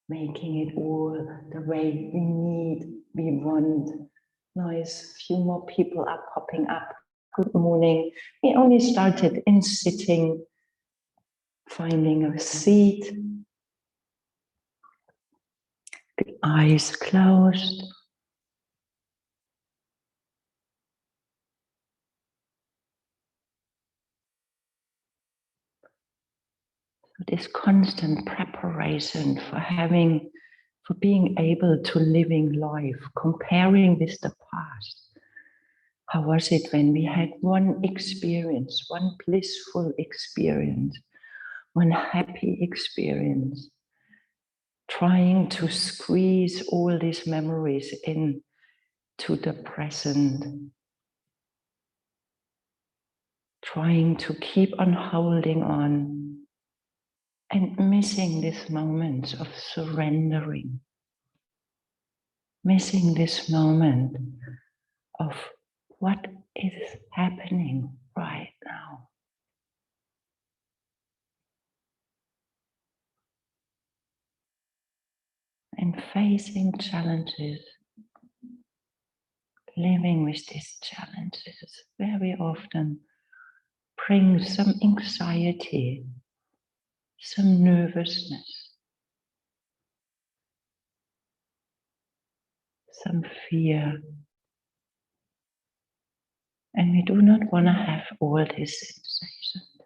making it all the way we need, we want. Nice, few more people are popping up. Good morning. We only started in sitting, finding a seat, the eyes closed. This constant preparation for being able to living life, comparing with the past. How was it when we had one experience, one blissful experience, one happy experience, trying to squeeze all these memories in to the present, trying to keep on holding on and missing this moment of surrendering, missing this moment of what is happening right now. And facing challenges, living with these challenges very often brings some anxiety, some nervousness, some fear. And we do not want to have all these sensations.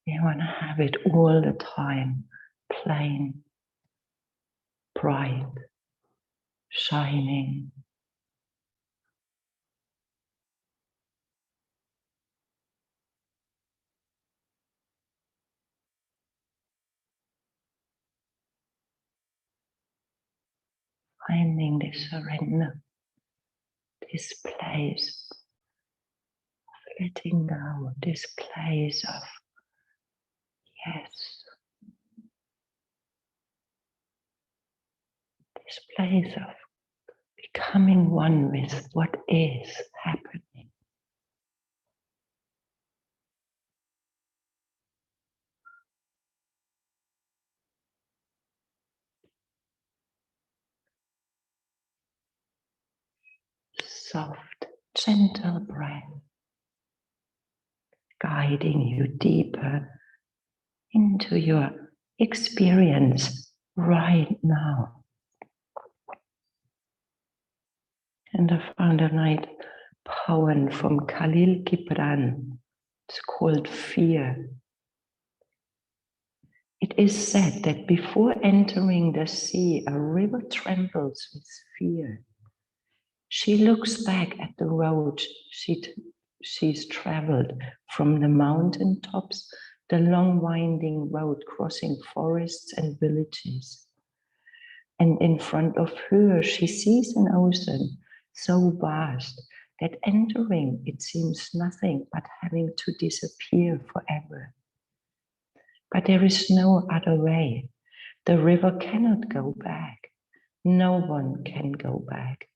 We want to have it all the time, plain, bright, shining. Finding this surrender, this place of letting go, this place of yes, this place of becoming one with what is happening. Soft, gentle breath, guiding you deeper into your experience right now. And I found a nice poem from Khalil Gibran. It's called Fear. It is said that before entering the sea, a river trembles with fear. She looks back at the road she's traveled from the mountain tops, the long winding road crossing forests and villages. And in front of her, she sees an ocean so vast that entering it seems nothing but having to disappear forever. But there is no other way. The river cannot go back. No one can go back.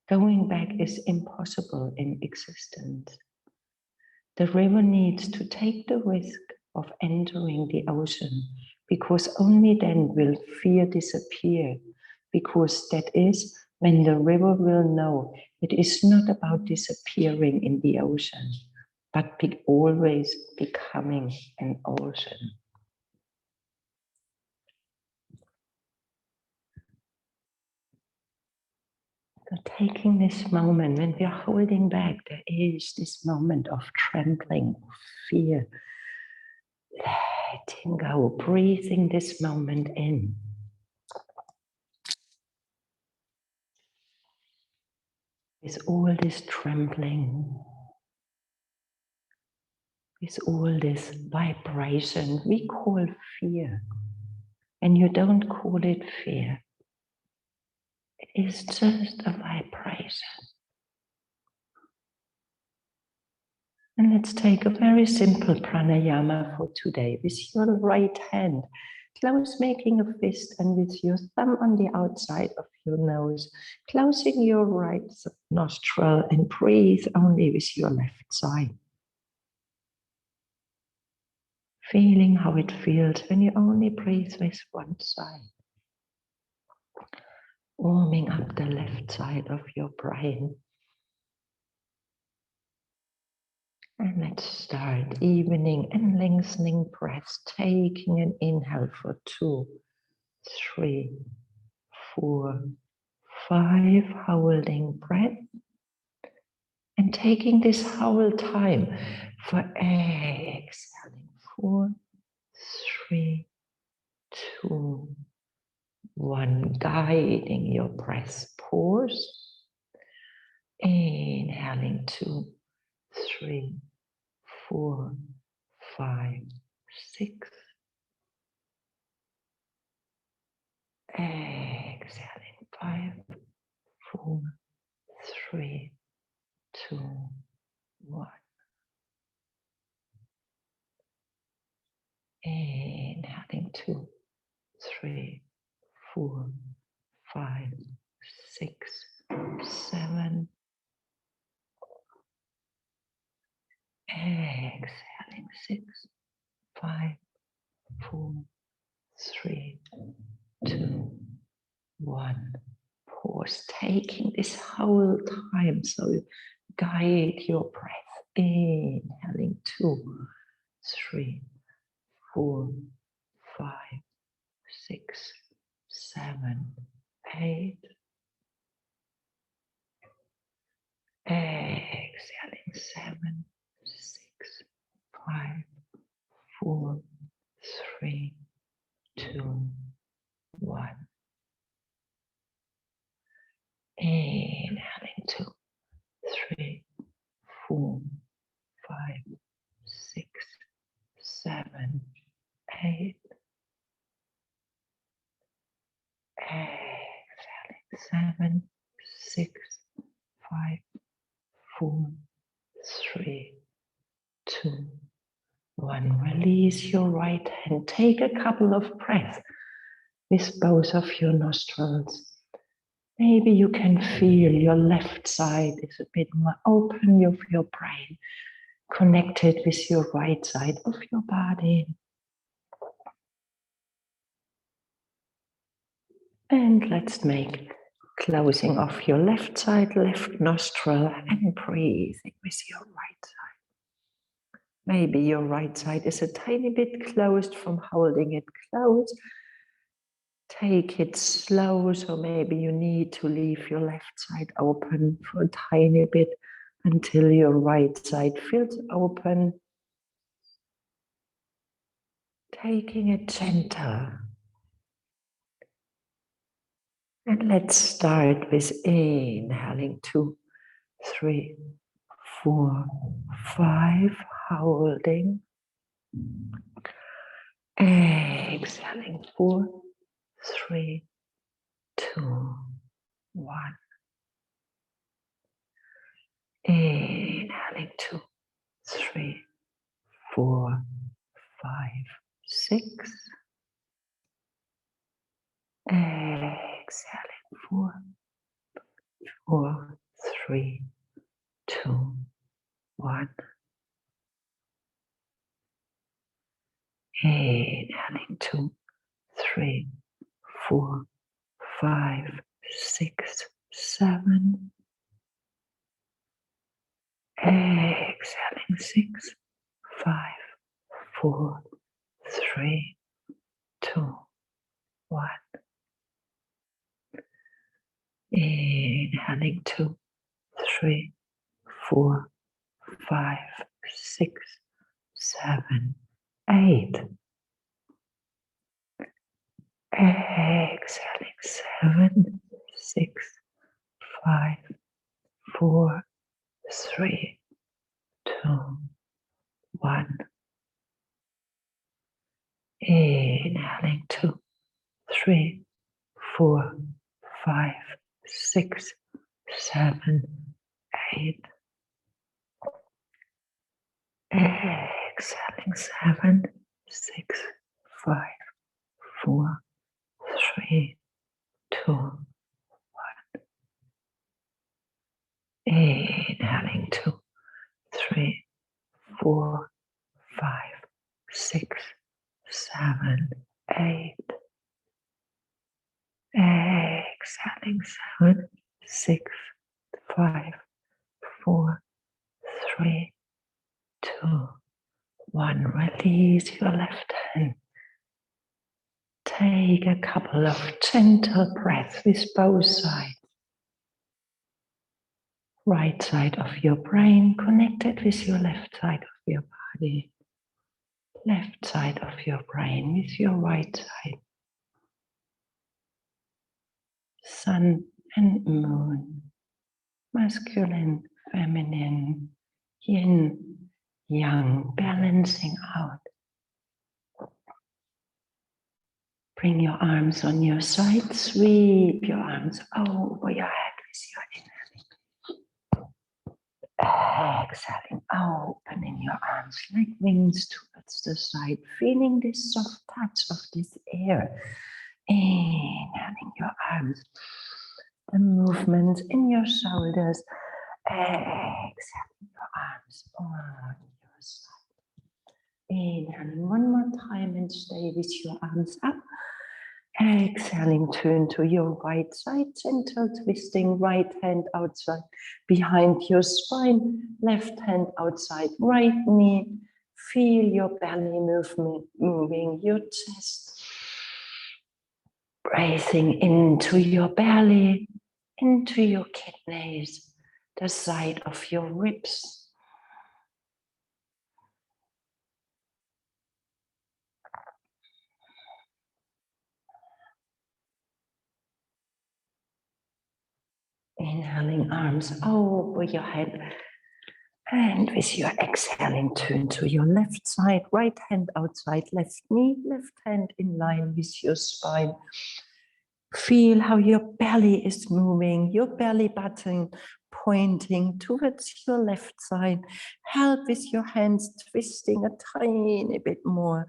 Going back is impossible in existence. The river needs to take the risk of entering the ocean, because only then will fear disappear, because that is when the river will know it is not about disappearing in the ocean, but always becoming an ocean. So taking this moment, when we are holding back, there is this moment of trembling, of fear. Letting go, breathing this moment in. With all this trembling, with all this vibration, we call fear. And you don't call it fear. It is just a vibration. And let's take a very simple pranayama for today. With your right hand, close making a fist, and with your thumb on the outside of your nose, closing your right nostril, and breathe only with your left side. Feeling how it feels when you only breathe with one side. Warming up the left side of your brain. And let's start evening and lengthening breaths, taking an inhale for 2, 3, 4, 5, holding breath. And taking this whole time for exhaling 4, 3, 2, 1, guiding your breath. Pause. Inhaling 2, 3, 4, 5, 6. Exhaling 5, 4, 3, 2, 1. Inhaling 2, 3, 4, 5, 6, 7. Exhaling 6, 5, 4, 3, 2, 1. Pause, taking this whole time. So you guide your breath. Inhaling 2, 3, 4, 5, 6, 7, 8. Exhaling 7, 6, 5, 4, 3, 2, 1. Inhaling 2, 3, 4, 5, 6, 7, 8. Exhaling 7, 6, 5, 4, 3, 2, 1. Release your right hand. Take a couple of breaths with both of your nostrils. Maybe you can feel your left side is a bit more open of your brain, connected with your right side of your body. And let's make closing off your left side, left nostril, and breathing with your right side. Maybe your right side is a tiny bit closed from holding it closed. Take it slow, so maybe you need to leave your left side open for a tiny bit until your right side feels open. Taking it gentle. And let's start with inhaling 2, 3, 4, 5, holding. Exhaling 4, 3, 2, 1. Inhaling 2, 3, 4, 5, 6. Exhaling 4, 4, 3, 2, 1. Inhaling 2, 3, 4, 5, 6, 7. Exhaling 6, 5, 4, 3, 2, 1. Inhaling 2, 3, 4, 5, 6, 7, 8. Exhaling 7, 6, 5, 4, 3, 2, 1. Inhaling 2, 3, 4, 5, 6, 7, 8. Exhaling 7, 6, 5, 4, 3, 2, 1. Inhaling 2, 3, 4, 5, 6, 7, 8. Exhaling 7, 6, 5, 4, 3, 2, 1. Release your left hand. Take a couple of gentle breaths with both sides. Right side of your brain connected with your left side of your body. Left side of your brain with your right side. Sun and moon. Masculine, feminine, yin, yang, balancing out. Bring your arms on your side, sweep your arms over your head with your inhaling. Exhaling, opening your arms like wings towards the side, feeling this soft touch of this air. Inhaling your arms, the movement in your shoulders. Exhaling your arms on your side. Inhaling one more time and stay with your arms up. Exhaling, turn to your right side, gentle twisting, right hand outside, behind your spine, left hand outside, right knee. Feel your belly movement, moving your chest. Breathing into your belly, into your kidneys, the side of your ribs. Inhaling, arms over your head. And with your exhaling, turn to your left side, right hand outside, left knee, left hand in line with your spine. Feel how your belly is moving, your belly button pointing towards your left side. Help with your hands twisting a tiny bit more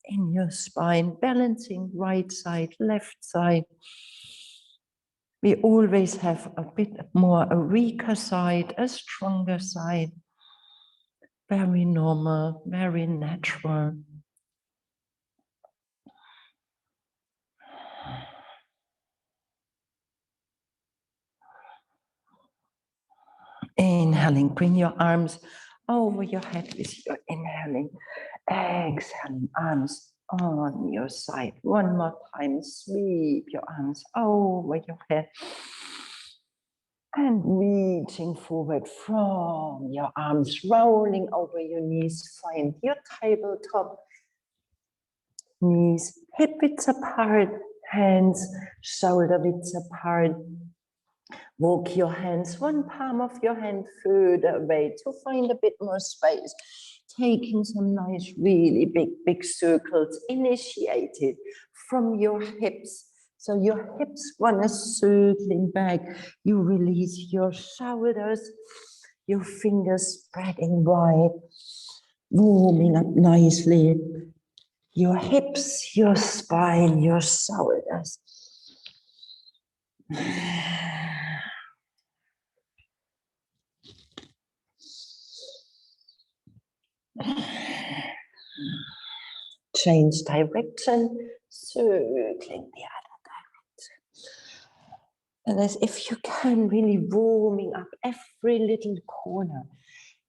in your spine, balancing right side, left side. We always have a bit more a weaker side, a stronger side. Very normal, very natural. Inhaling, bring your arms over your head with your inhaling. Exhaling, arms on your side. One more time, sweep your arms over your head. And reaching forward from your arms, rolling over your knees. Find your tabletop. Knees hip width apart, hands shoulder width apart. Walk your hands, one palm of your hand further away to find a bit more space. Taking some nice, really big circles initiated from your hips. So your hips want to circling back. You release your shoulders, your fingers spreading wide, warming up nicely. Your hips, your spine, your shoulders. Change direction, circling the other direction. And as if you can, really warming up every little corner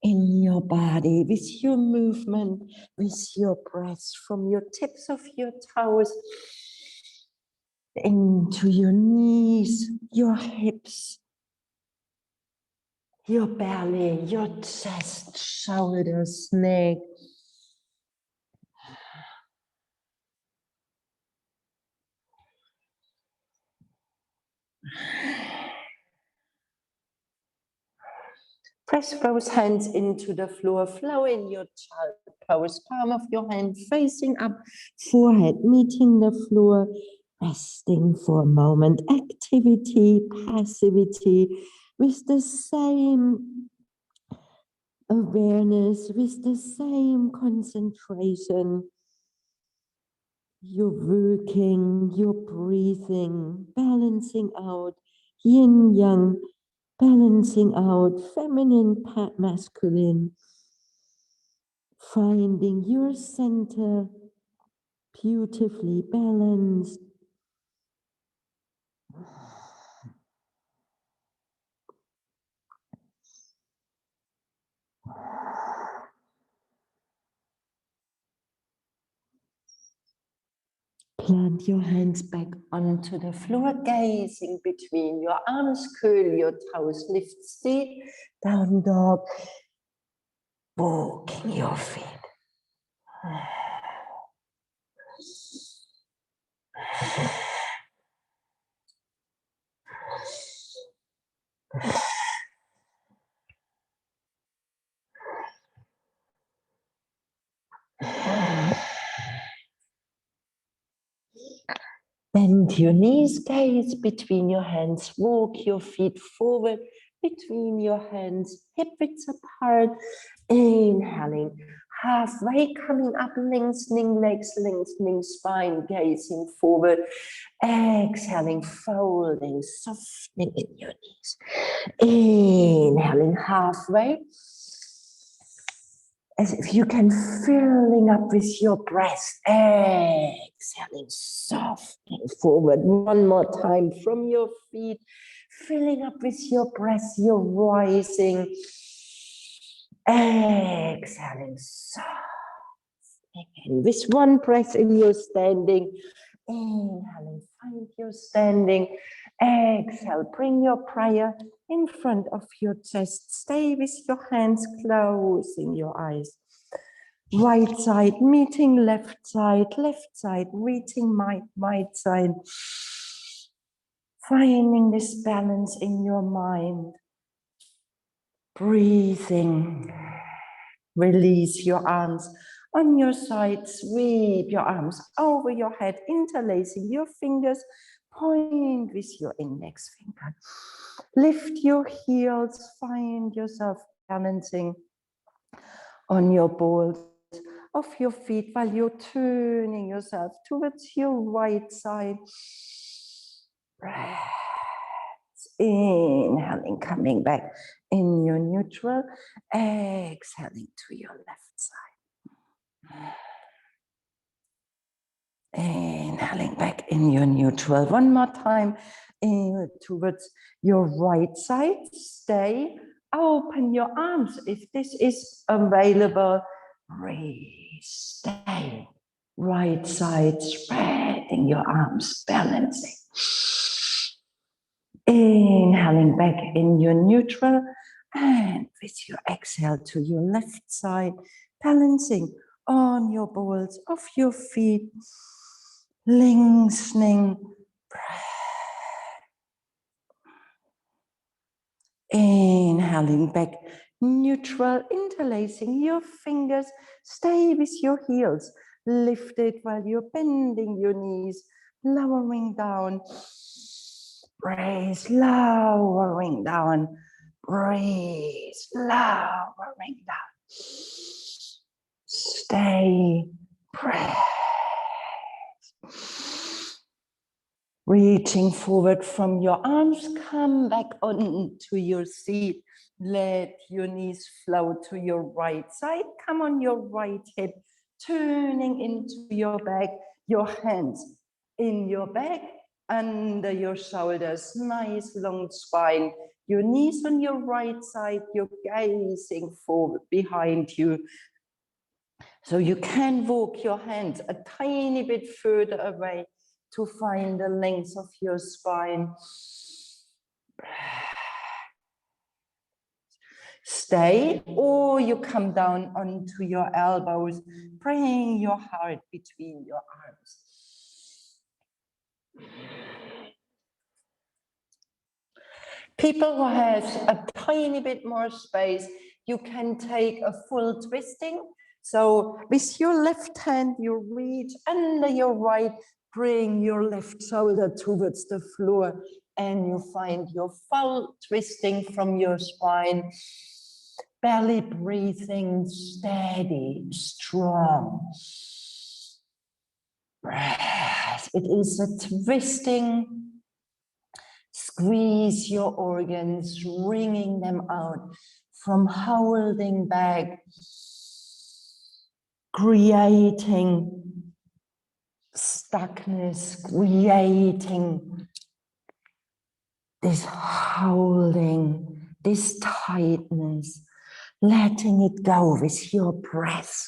in your body with your movement, with your breath, from your tips of your toes into your knees, your hips, your belly, your chest, shoulders, neck. Press both hands into the floor, flow in your child pose, palm of your hand facing up, forehead meeting the floor, resting for a moment, activity, passivity, with the same awareness, with the same concentration. You're working, you're breathing, balancing out, yin yang, balancing out, feminine, masculine, Finding your center, beautifully balanced. Plant your hands back onto the floor, gazing between your arms, curl your toes, lift seat, down dog, walking your feet. Bend your knees, gaze between your hands, walk your feet forward between your hands, hip widths apart. Inhaling, halfway coming up, lengthening legs, lengthening spine, gazing forward. Exhaling, folding, softening in your knees. Inhaling, halfway. As if you can filling up with your breath, exhaling, softening forward. One more time from your feet, filling up with your breath, you're rising, exhaling, softening. And with one breath in your standing, inhaling, find your standing, exhale, bring your prayer in front of your chest. Stay with your hands, closing your eyes. Right side meeting left side reaching my right side. Finding this balance in your mind. Breathing. Release your arms on your side. Sweep your arms over your head, interlacing your fingers. Point with your index finger. Lift your heels, find yourself balancing on your balls of your feet while you're turning yourself towards your right side. Breath. Inhaling, coming back in your neutral. Exhaling to your left side. Inhaling back in your neutral. One more time. Towards your right side. Stay. Open your arms if this is available. Breathe. Stay. Right side. Spreading your arms. Balancing. Inhaling back in your neutral. And with your exhale to your left side. Balancing on your balls of your feet. Lengthening breath. Inhaling back, neutral, interlacing your fingers. Stay with your heels lifted while you're bending your knees, lowering down. Breathe, lowering down. Breathe, lowering down. Stay, breath. Reaching forward from your arms, come back onto your seat. Let your knees flow to your right side. Come on your right hip, turning into your back, your hands in your back, under your shoulders, nice long spine. Your knees on your right side, you're gazing forward behind you. So you can walk your hands a tiny bit further away to find the length of your spine. Stay, or you come down onto your elbows, bring your heart between your arms. People who have a tiny bit more space, you can take a full twisting. So with your left hand, you reach under your right, bring your left shoulder towards the floor, and you find your full twisting from your spine. Belly breathing, steady, strong. Breath. It is a twisting. Squeeze your organs, wringing them out from holding back. creating stuckness, creating this holding, this tightness, letting it go with your breath.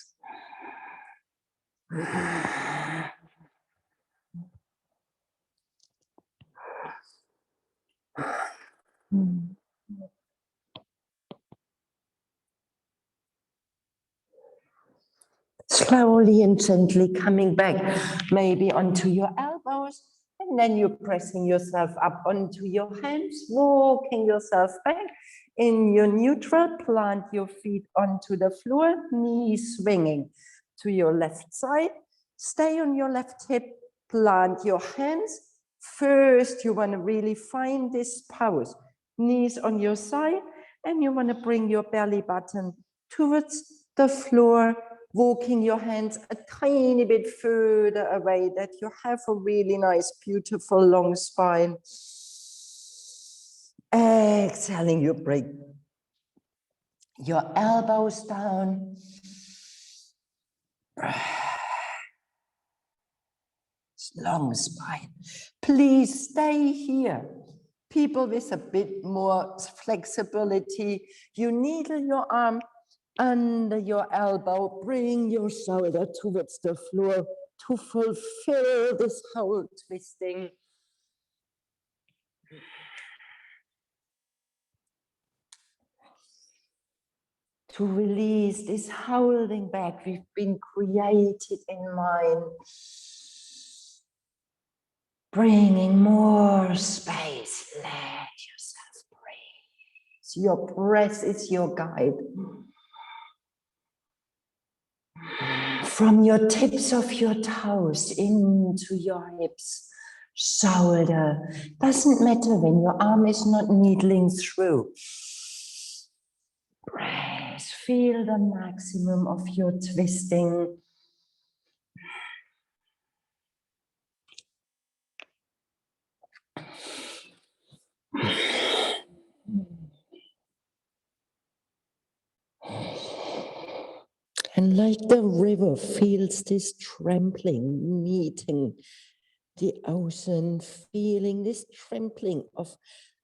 Slowly and gently coming back, maybe onto your elbows, and then you're pressing yourself up onto your hands, walking yourself back. In your neutral, plant your feet onto the floor, knees swinging to your left side. Stay on your left hip, plant your hands. First, you want to really find this pose. Knees on your side, and you want to bring your belly button towards the floor, walking your hands a tiny bit further away, that you have a really nice, beautiful, long spine. Exhaling, you bring your elbows down. Long spine. Please stay here. People with a bit more flexibility, you needle your arm under your elbow, bring your shoulder towards the floor to fulfill this whole twisting. To release this holding back we've been created in mind. Bringing more space, let yourself breathe. Your breath is your guide. From your tips of your toes into your hips, shoulder. Doesn't matter when your arm is not needling through. Breath, feel the maximum of your twisting. And like the river feels this trampling, meeting the ocean, feeling this trampling of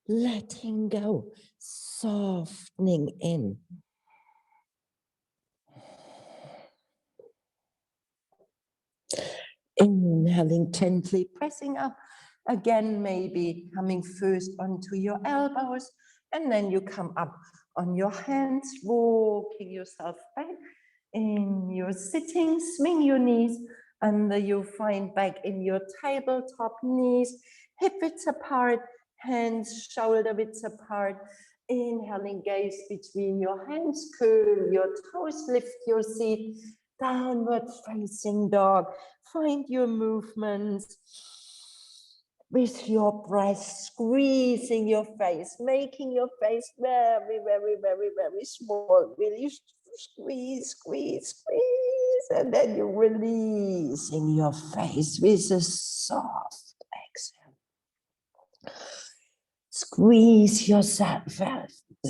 letting go, softening in. Inhaling gently, pressing up. Again, maybe coming first onto your elbows, and then you come up on your hands, walking yourself back. In your sitting, swing your knees under, you find back in your tabletop, knees, hip widths apart, hands shoulder widths apart. Inhaling, gaze between your hands, curl your toes, lift your seat, downward facing dog. Find your movements with your breath, squeezing your face, making your face very, very, very, very small. Really squeeze, squeeze, squeeze, and then you're releasing your face with a soft exhale. Squeeze yourself,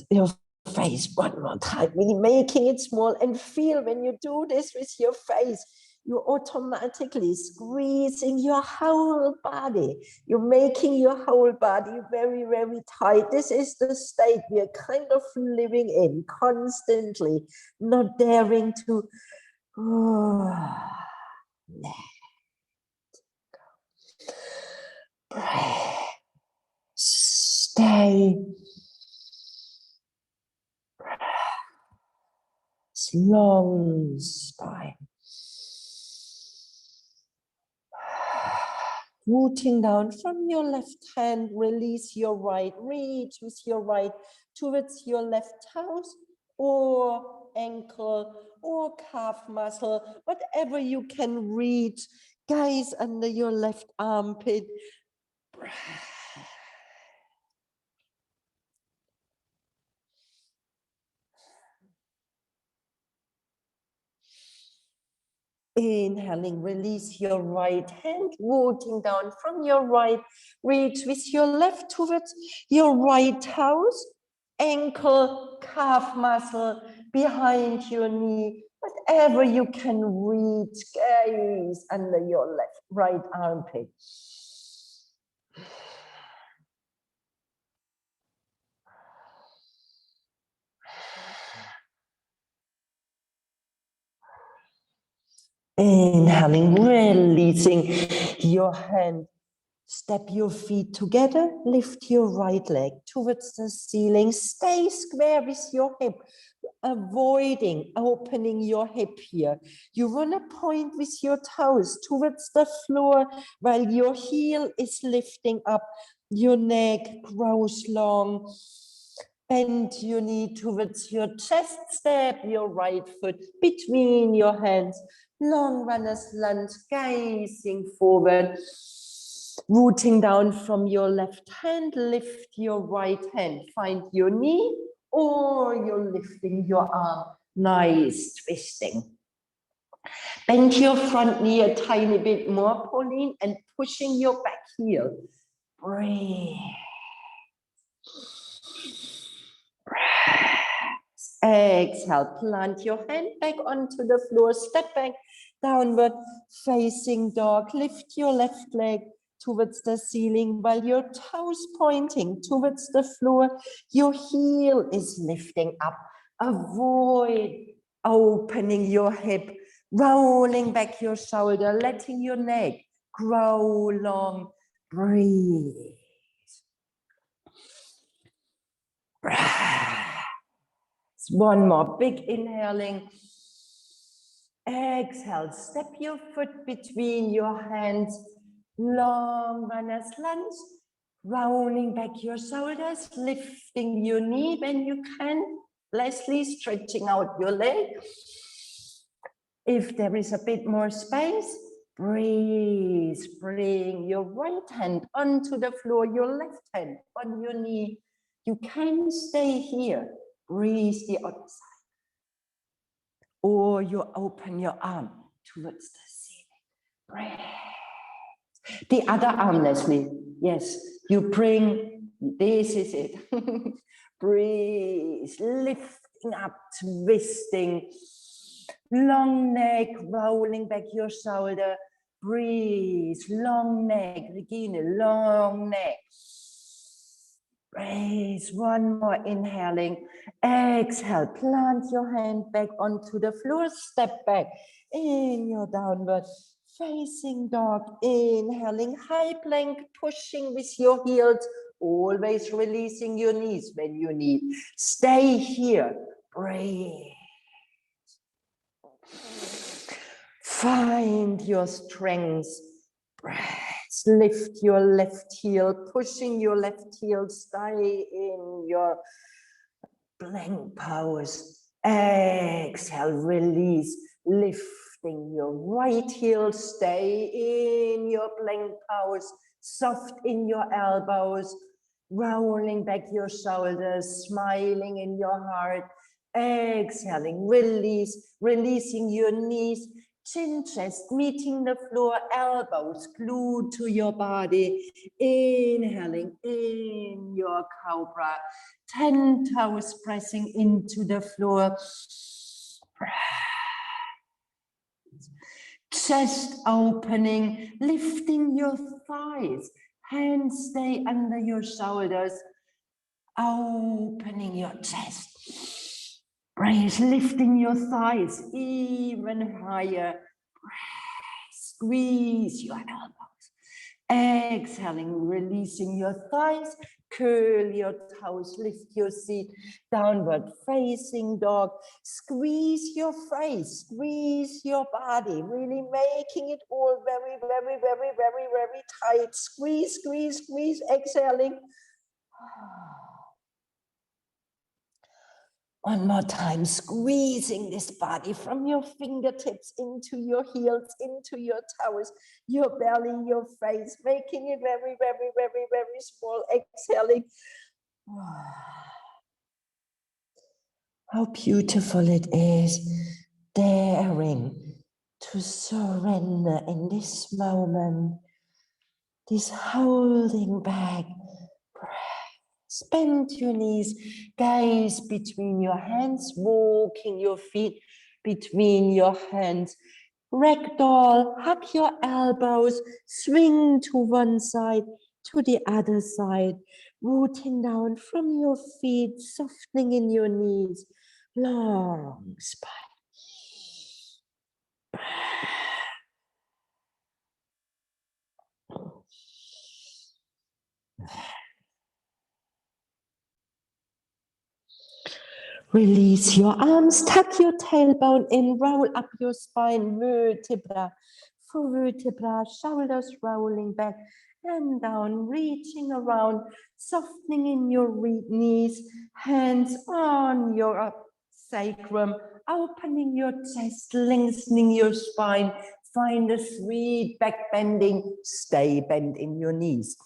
your face one more time, really making it small, and feel when you do this with your face, you're automatically squeezing your whole body. You're making your whole body very, very tight. This is the state we are kind of living in constantly, not daring to let go. Breath. Stay. Long spine. Rooting down from your left hand, release your right, reach with your right towards your left toes or ankle or calf muscle, whatever you can reach. Gaze under your left armpit. Inhaling, release your right hand, rooting down from your right, reach with your left towards your right toes, ankle, calf muscle, behind your knee, wherever you can reach, gaze under your right armpit. Inhaling, releasing your hand. Step your feet together, lift your right leg towards the ceiling, stay square with your hip, avoiding opening your hip here. You want to point with your toes towards the floor while your heel is lifting up. Your neck grows long. Bend your knee towards your chest, step your right foot between your hands. Long runner's lunge, gazing forward. Rooting down from your left hand, lift your right hand. Find your knee or you're lifting your arm. Nice twisting. Bend your front knee a tiny bit more, Pauline, and pushing your back heel. Breathe. Exhale, plant your hand back onto the floor, step back, downward facing dog. Lift your left leg towards the ceiling while your toes pointing towards the floor. Your heel is lifting up. Avoid opening your hip, rolling back your shoulder, letting your neck grow long. Breathe. One more big inhaling. Exhale, step your foot between your hands. Long runner's lunge. Rounding back your shoulders, lifting your knee when you can. Leslie, stretching out your leg. If there is a bit more space, breathe. Bring your right hand onto the floor, your left hand on your knee. You can stay here. Breathe the other side. Or you open your arm towards the ceiling. Breathe. The other arm, Leslie. Yes, you bring, this is it. Breathe, lifting up, twisting. Long neck, rolling back your shoulder. Breathe, long neck, Regina, long neck. Breathe, one more inhaling. Exhale, plant your hand back onto the floor, step back in your downward facing dog. Inhaling, high plank, pushing with your heels, always releasing your knees when you need. Stay here, breathe. Find your strength. Breath. Lift your left heel, pushing your left heel, stay in your plank pose. Exhale, release, lifting your right heel, stay in your plank pose, soft in your elbows, rolling back your shoulders, smiling in your heart. Exhaling, release, releasing your knees, chin, chest, meeting the floor, elbows glued to your body. Inhaling in your cobra, 10 toes pressing into the floor. Chest opening, lifting your thighs, hands stay under your shoulders, opening your chest. Breathe, lifting your thighs even higher. Squeeze your elbows. Exhaling, releasing your thighs. Curl your toes, lift your seat, downward facing dog. Squeeze your face, squeeze your body, really making it all very, very, very, very, very tight. Squeeze, squeeze, squeeze, exhaling. One more time, squeezing this body from your fingertips into your heels, into your toes, your belly, your face, making it very, very, very, very small. Exhaling. How beautiful it is, daring to surrender in this moment, this holding back. Bend your knees, gaze between your hands, walking your feet between your hands. Ragdoll, hug your elbows, swing to one side, to the other side, rooting down from your feet, softening in your knees, long spine. Release your arms, tuck your tailbone in, roll up your spine, vertebra for vertebra, shoulders rolling back and down, reaching around, softening in your knees, hands on your sacrum, opening your chest, lengthening your spine, find a sweet back bending, stay bent in your knees.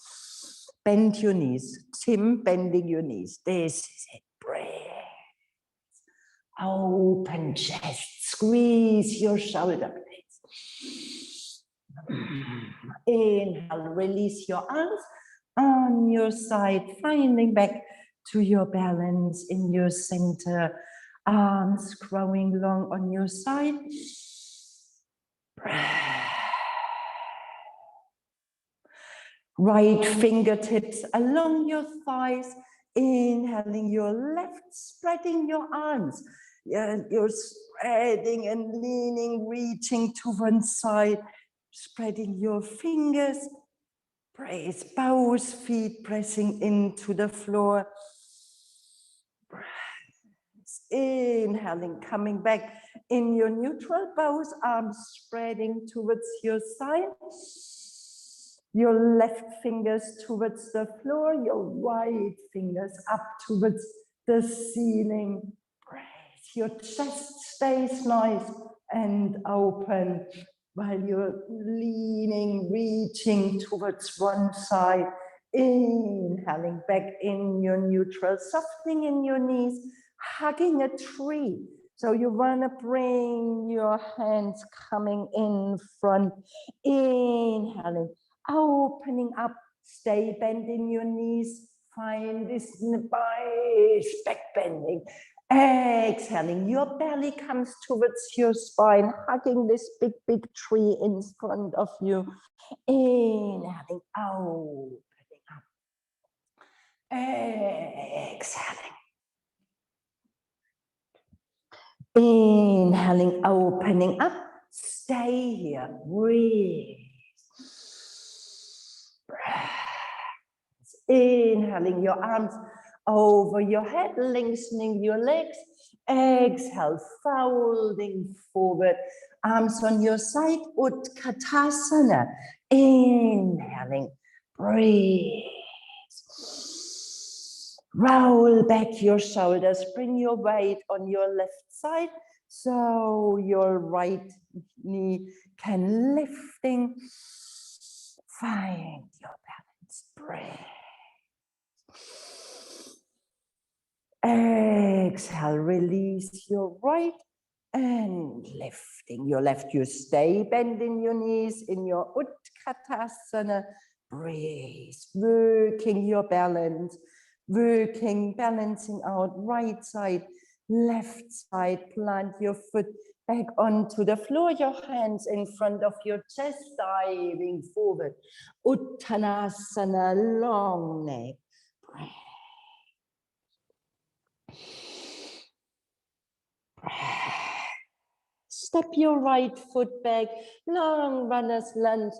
Bend your knees, Tim, bending your knees. This is it, breathe. Open chest, squeeze your shoulder blades. Inhale, release your arms on your side, finding back to your balance in your center. Arms growing long on your side. Right fingertips along your thighs. Inhaling your left, spreading your arms. You're spreading and leaning, reaching to one side, spreading your fingers. Press both feet pressing into the floor. Inhaling, coming back in your neutral, both arms spreading towards your side. Your left fingers towards the floor, your right fingers up towards the ceiling. Breathe. Your chest stays nice and open while you're leaning, reaching towards one side. Inhaling back in your neutral, softening in your knees, hugging a tree. So you want to bring your hands coming in front. Inhaling. Opening up, stay bent in your knees, find this nice back bending. Exhaling, your belly comes towards your spine, hugging this big, big tree in front of you. Inhaling, opening up. Exhaling. Inhaling, opening up. Stay here, breathe. Inhaling your arms over your head, lengthening your legs. Exhale, folding forward, arms on your side, Utkatasana. Inhaling, breathe. Roll back your shoulders, bring your weight on your left side so your right knee can lifting. Find your balance, breathe. Exhale, release your right and lifting your left. You stay bending your knees in your Utkatasana. Breathe, working your balance, working, balancing out right side, left side. Plant your foot back onto the floor, your hands in front of your chest, diving forward. Uttanasana, long neck. Breathe. Step your right foot back, long runner's lunge.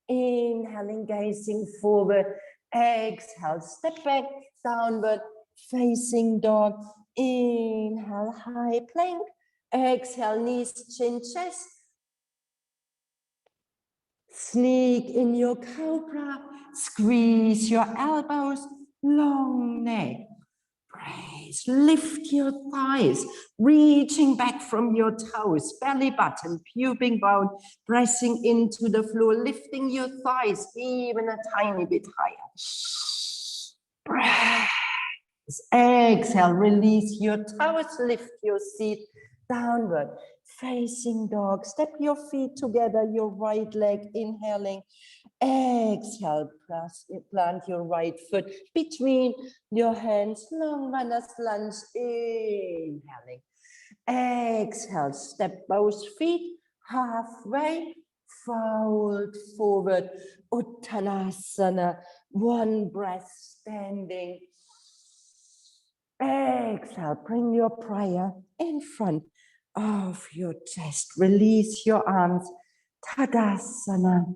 Inhaling, gazing forward. Exhale, step back, downward, facing dog. Inhale, high plank. Exhale, knees, chin, chest. Sneak in your cobra. Squeeze your elbows, long neck. Breathe, lift your thighs, reaching back from your toes, belly button, pubic bone, pressing into the floor, lifting your thighs even a tiny bit higher. Breathe. Exhale, release your toes, lift your seat downward, facing dog. Step your feet together, your right leg, inhaling. Exhale, plant your right foot between your hands, long runner's lunge, inhaling. Exhale, step both feet halfway, fold forward, Uttanasana, one breath standing. Exhale, bring your prayer in front of your chest. Release your arms, Tadasana.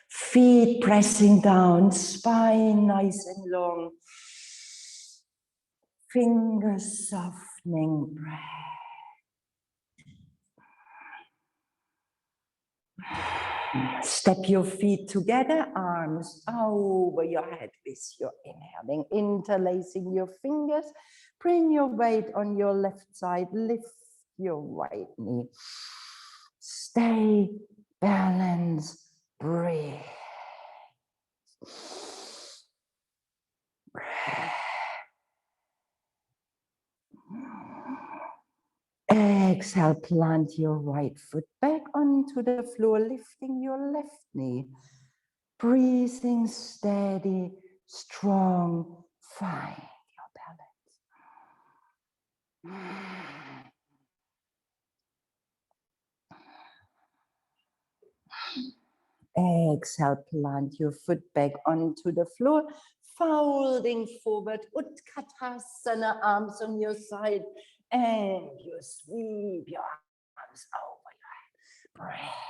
Feet pressing down, spine nice and long. Fingers softening, breath. Step your feet together, arms over your head with your inhaling, interlacing your fingers. Bring your weight on your left side, lift your right knee. Stay balanced, breathe. Exhale, plant your right foot back onto the floor, lifting your left knee. Breathing steady, strong, find your balance. Exhale, plant your foot back onto the floor, folding forward, Utkatasana, arms on your side, and you sweep your arms over your head. Breath.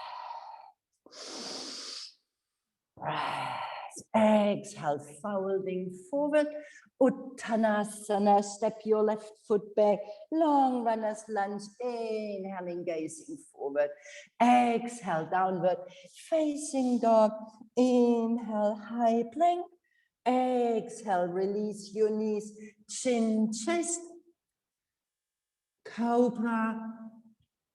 Breath. Exhale, folding forward, Uttanasana, step your left foot back, long runner's lunge, inhaling, gazing forward. Exhale, downward facing dog, inhale, high plank. Exhale, release your knees, chin, chest, cobra.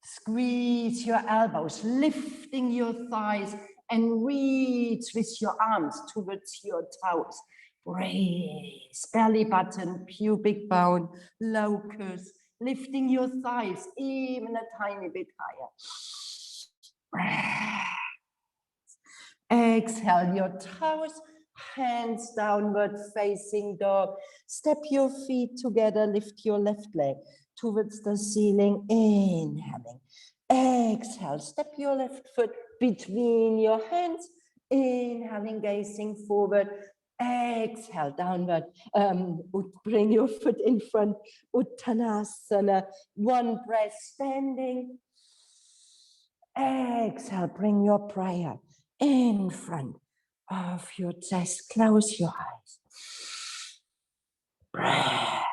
Squeeze your elbows, lifting your thighs, and reach with your arms towards your toes. Raise belly button, pubic bone, locus, lifting your thighs even a tiny bit higher. Exhale your toes, hands downward facing dog. Step your feet together, lift your left leg towards the ceiling, inhaling. Exhale, step your left foot between your hands, inhaling, gazing forward. Exhale, downward, bring your foot in front, Uttanasana, one breath standing. Exhale, bring your prayer in front of your chest, close your eyes. Breath.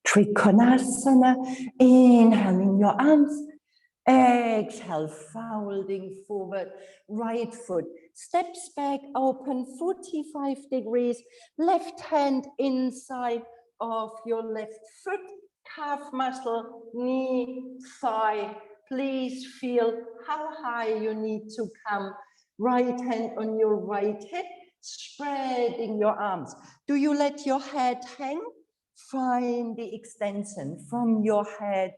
Trikonasana, inhaling your arms. Exhale, folding forward, right foot steps back, open 45 degrees, left hand inside of your left foot, calf muscle, knee, thigh. Please feel how high you need to come. Right hand on your right hip, spreading your arms. Do you let your head hang? Find the extension from your head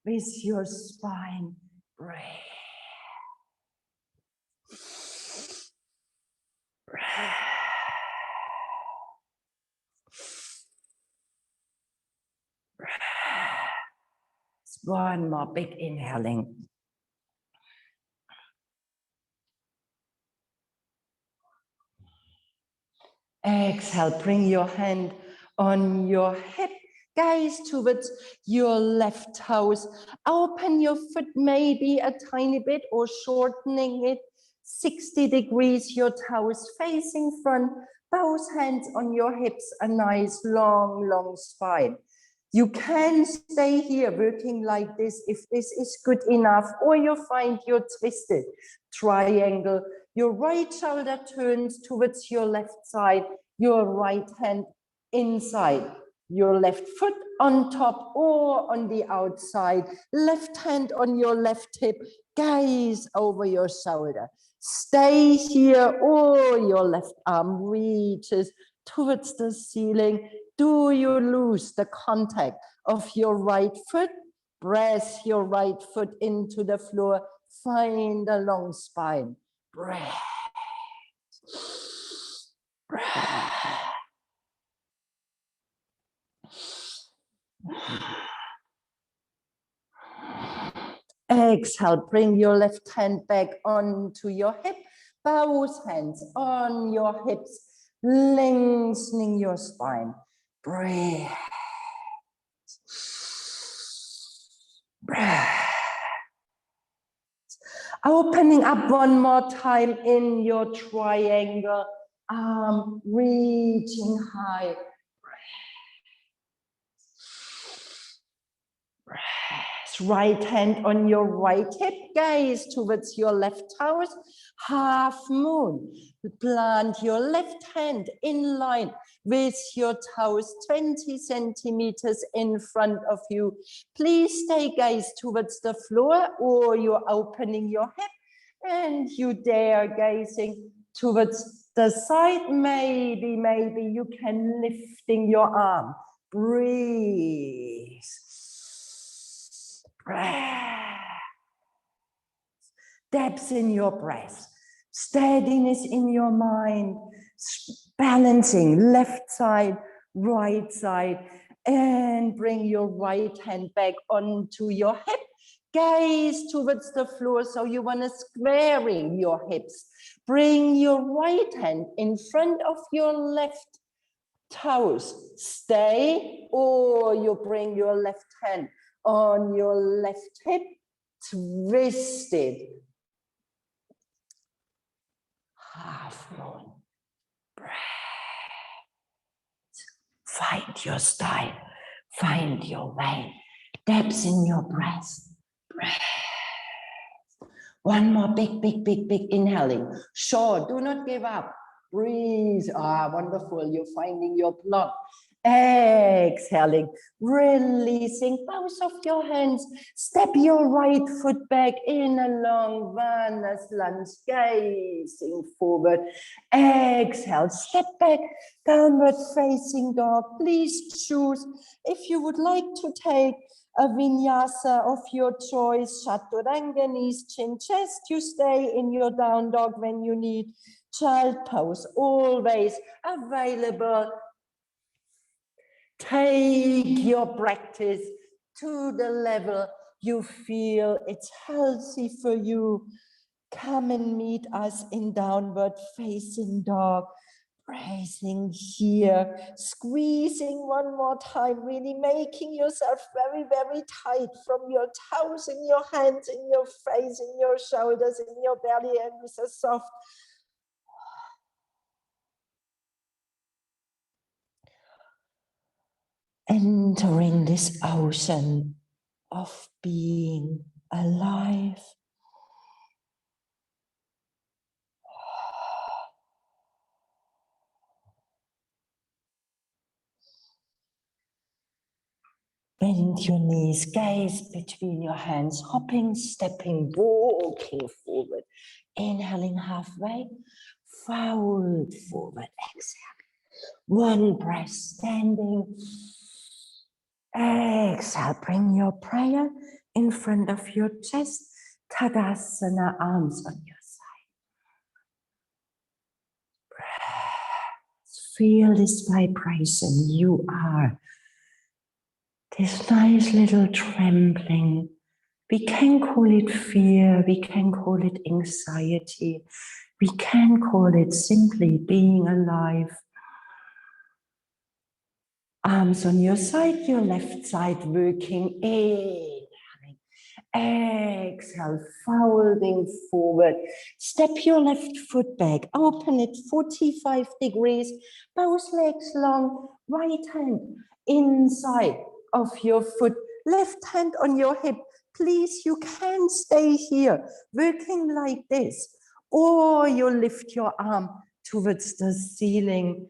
with your spine. Breathe. Breathe. Breathe. One more big inhaling. Exhale, bring your hand on your hip, gaze towards your left toes. Open your foot maybe a tiny bit or shortening it 60 degrees, your toes facing front, both hands on your hips, a nice long spine. You can stay here working like this if this is good enough, or you find your twisted triangle. Your right shoulder turns towards your left side, your right hand inside, your left foot on top or on the outside, left hand on your left hip, gaze over your shoulder. Stay here, or your left arm reaches towards the ceiling. Do you lose the contact of your right foot? Press your right foot into the floor. Find a long spine. Breath. Breath. Exhale, bring your left hand back onto your hip, both hands on your hips, lengthening your spine. Breathe. Breath. Opening up one more time in your triangle, arm reaching high. Breath. Right hand on your right hip, gaze towards your left toes, half moon. Plant your left hand in line with your toes 20 centimeters in front of you. Please stay gaze towards the floor, or you're opening your hip and you dare gazing towards the side. Maybe you can lifting your arm. Breathe. Breath. Depth in your breath, steadiness in your mind, balancing left side, right side, and bring your right hand back onto your hip. Gaze towards the floor, so you want to squaring your hips. Bring your right hand in front of your left toes. Stay, or you bring your left hand on your left hip, twist it. Half moon. Breath. Find your style. Find your way. Depth in your breath. Breath. One more big inhaling. Sure, do not give up. Breathe. Ah, wonderful. You're finding your plot. Exhaling, releasing both of your hands. Step your right foot back in a long Vinyasa lunge, gazing forward. Exhale, step back, downward facing dog. Please choose if you would like to take a vinyasa of your choice. Chaturanga, knees, chin, chest. You stay in your down dog when you need. Child pose, always available. Take your practice to the level you feel it's healthy for you. Come and meet us in downward facing dog. Breathing here, squeezing one more time, really making yourself very tight from your toes, in your hands, in your face, in your shoulders, in your belly, and with a soft entering this ocean of being alive. Bend your knees, gaze between your hands, hopping, stepping, walking forward. Inhaling halfway, fold forward, exhale. One breath, standing. Exhale, bring your prayer in front of your chest. Tadasana, arms on your side. Breath. Feel this vibration. You are this nice little trembling. We can call it fear, we can call it anxiety, we can call it simply being alive. Arms on your side, your left side working in. Exhale, folding forward. Step your left foot back, open it 45 degrees, both legs long, right hand inside of your foot, left hand on your hip. Please, you can stay here, working like this, or you lift your arm towards the ceiling.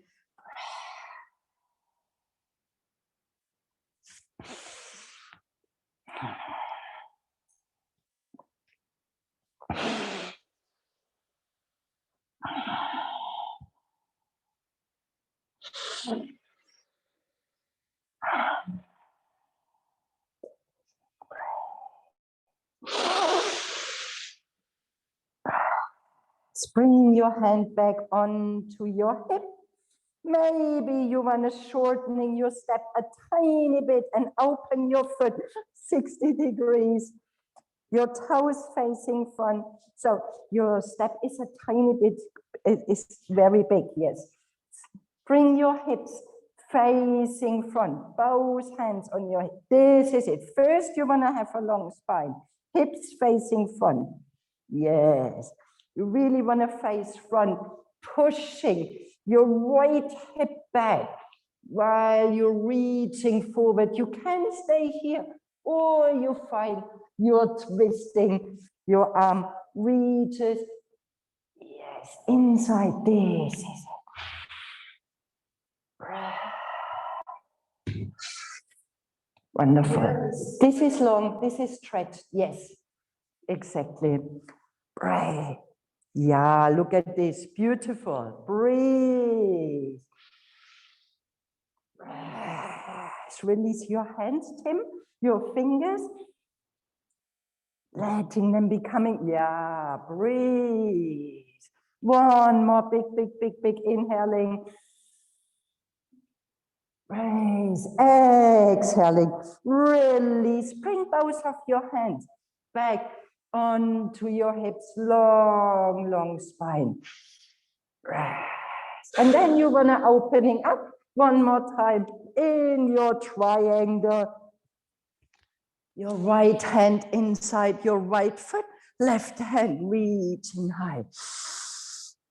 Bring your hand back onto your hip. Maybe you want to shortening your step a tiny bit and open your foot 60 degrees. Your toes facing front. So your step is a tiny bit, it is very big, yes. Bring your hips facing front, both hands on your hip. This is it. First, you want to have a long spine. Hips facing front. Yes. You really want to face front, pushing your right hip back while you're reaching forward. You can stay here, or you find you're twisting your arm, reaches. Yes, inside. This is it. Wonderful. This is long, this is stretched. Yes, exactly. Breathe. Yeah, look at this. Beautiful. Breathe. Release your hands, Tim, your fingers. Letting them be coming. Yeah, breathe. One more big inhaling. Raise, exhaling, release. Bring both of your hands back onto your hips, long spine. Rest. And then you wanna opening up one more time in your triangle. Your right hand inside your right foot, left hand reaching high.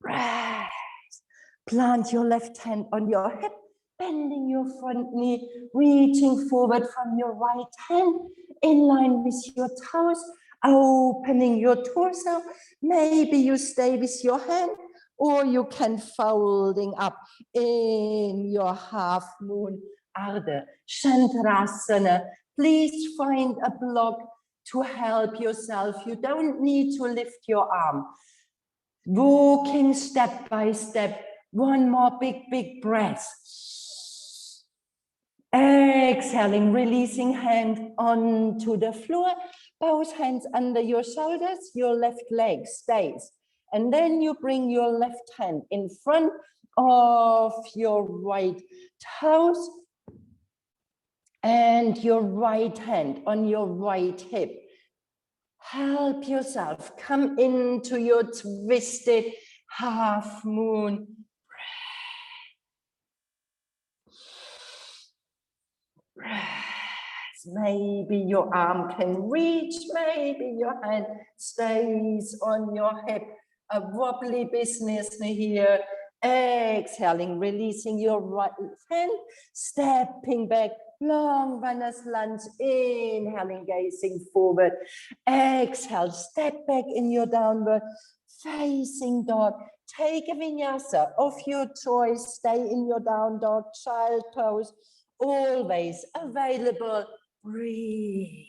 Rest. Plant your left hand on your hip, bending your front knee, reaching forward from your right hand, in line with your toes, opening your torso. Maybe you stay with your hand, or you can folding up in your half moon, Ardha Chandrasana. Please find a block to help yourself. You don't need to lift your arm. Walking step by step. One more big breath. Exhaling, releasing hand onto the floor. Both hands under your shoulders. Your left leg stays. And then you bring your left hand in front of your right toes. And your right hand on your right hip. Help yourself come into your twisted half moon. Maybe your arm can reach, maybe your hand stays on your hip. A wobbly business here. Exhaling, releasing your right hand, stepping back, long runner's lunge, inhaling, gazing forward. Exhale, step back in your downward facing dog. Take a vinyasa of your choice, stay in your down dog, child pose, always available. Breathe.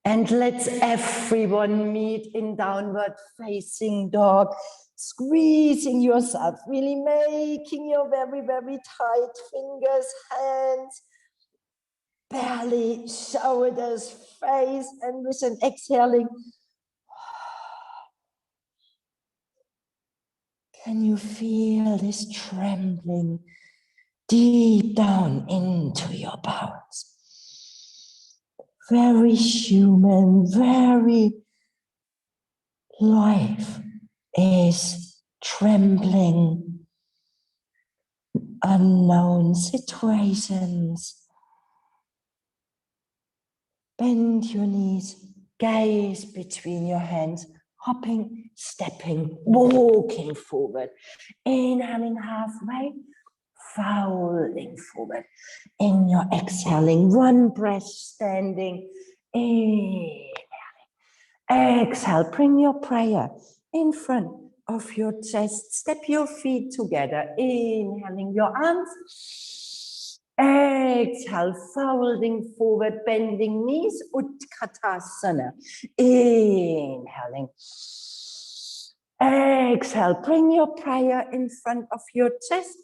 And let's everyone meet in downward facing dog, squeezing yourself, really making your very tight fingers, hands, belly, shoulders, face, and with an exhaling. Can you feel this trembling deep down into your bones? Very human, very life is trembling. Unknown situations. Bend your knees, gaze between your hands, hopping, stepping, walking forward. Inhaling halfway, folding forward. In your exhaling, one breath standing. Inhaling. Exhale, bring your prayer in front of your chest. Step your feet together. Inhaling your arms. Exhale, folding forward, bending knees, Utkatasana. Inhaling. Exhale, bring your prayer in front of your chest.